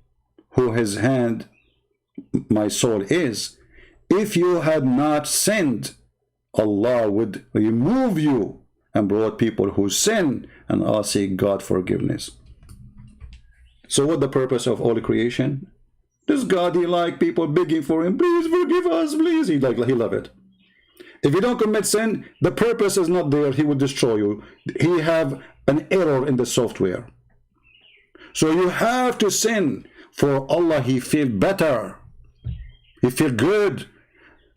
who his hand my soul is, if you had not sinned, Allah would remove you and brought people who sin and all seek God forgiveness. So what the purpose of all creation? This God, he like people begging for him, please forgive us, please. He love it. If you don't commit sin, the purpose is not there. He will destroy you. He have an error in the software. So you have to sin for Allah. He feel better. He feel good.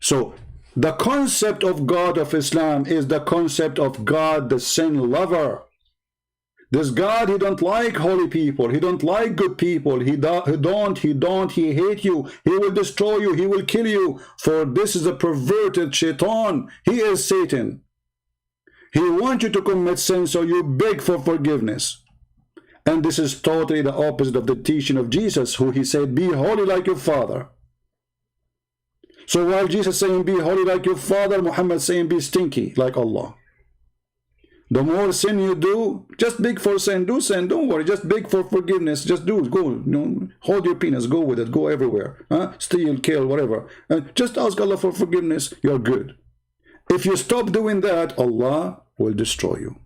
So the concept of God of Islam is the concept of God, the sin lover. This God, he don't like holy people. He don't like good people. He hate you. He will destroy you. He will kill you. For this is a perverted shaitan. He is Satan. He wants you to commit sin, so you beg for forgiveness. And this is totally the opposite of the teaching of Jesus, who he said, be holy like your Father. So while Jesus saying, be holy like your Father, Muhammad saying, be stinky like Allah. The more sin you do, just beg for sin. Do sin, don't worry. Just beg for forgiveness. Just do it. Go, hold your penis. Go with it. Go everywhere. Steal, kill, whatever. Just ask Allah for forgiveness. You're good. If you stop doing that, Allah will destroy you.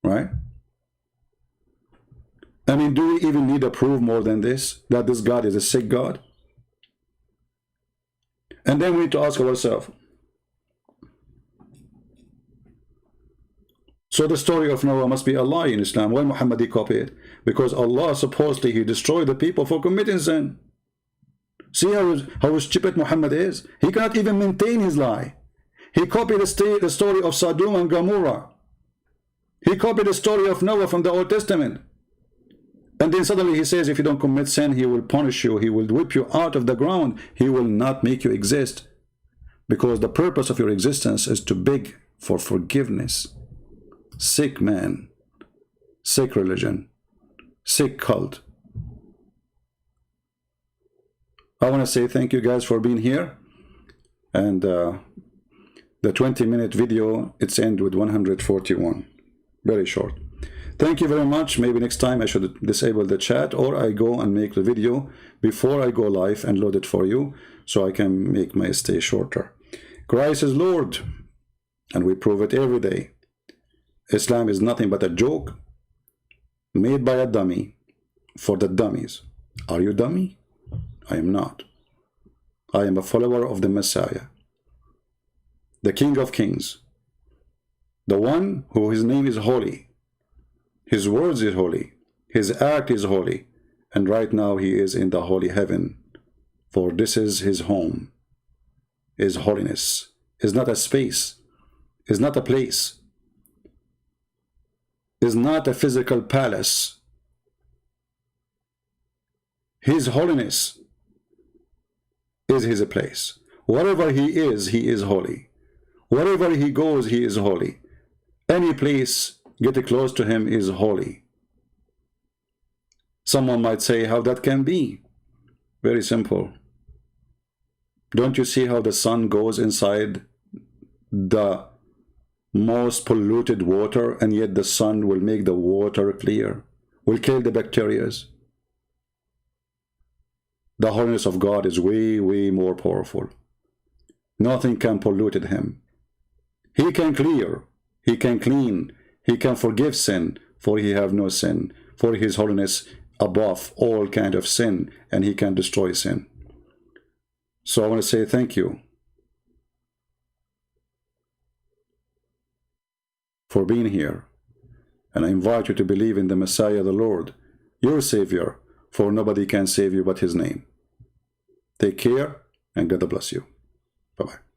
Right? I mean, do we even need a proof more than this? That this God is a sick God? And then we need to ask ourselves, so the story of Noah must be a lie in Islam. Why Muhammad copy it? Because Allah supposedly he destroyed the people for committing sin. See how stupid Muhammad is? He cannot even maintain his lie. He copied the story of Sodom and Gomorrah. He copied the story of Noah from the Old Testament. And then suddenly he says, if you don't commit sin, he will punish you. He will whip you out of the ground. He will not make you exist. Because the purpose of your existence is to beg for forgiveness. Sick man, sick religion, sick cult. I want to say thank you guys for being here. And the 20-minute video, it's end with 141. Very short. Thank you very much. Maybe next time I should disable the chat, or I go and make the video before I go live and load it for you, so I can make my stay shorter. Christ is Lord, and we prove it every day. Islam is nothing but a joke made by a dummy for the dummies. Are you dummy? I am not. I am a follower of the Messiah, the King of Kings, the one who his name is holy, his words is holy, his act is holy, and right now he is in the holy heaven, for this is his home. His holiness is not a space, is not a place, is not a physical palace. His holiness is his place. Wherever he is holy. Wherever he goes, he is holy. Any place get close to him is holy. Someone might say how that can be. Very simple. Don't you see how the sun goes inside the most polluted water, and yet the sun will make the water clear, will kill the bacteria? The holiness of God is way, way more powerful. Nothing can pollute him. He can clear, he can clean, he can forgive sin, for he have no sin, for his holiness above all kind of sin, and he can destroy sin. So I want to say thank you for being here, and I invite you to believe in the Messiah, the Lord, your Savior, for nobody can save you but his name. Take care, and God bless you. Bye-bye.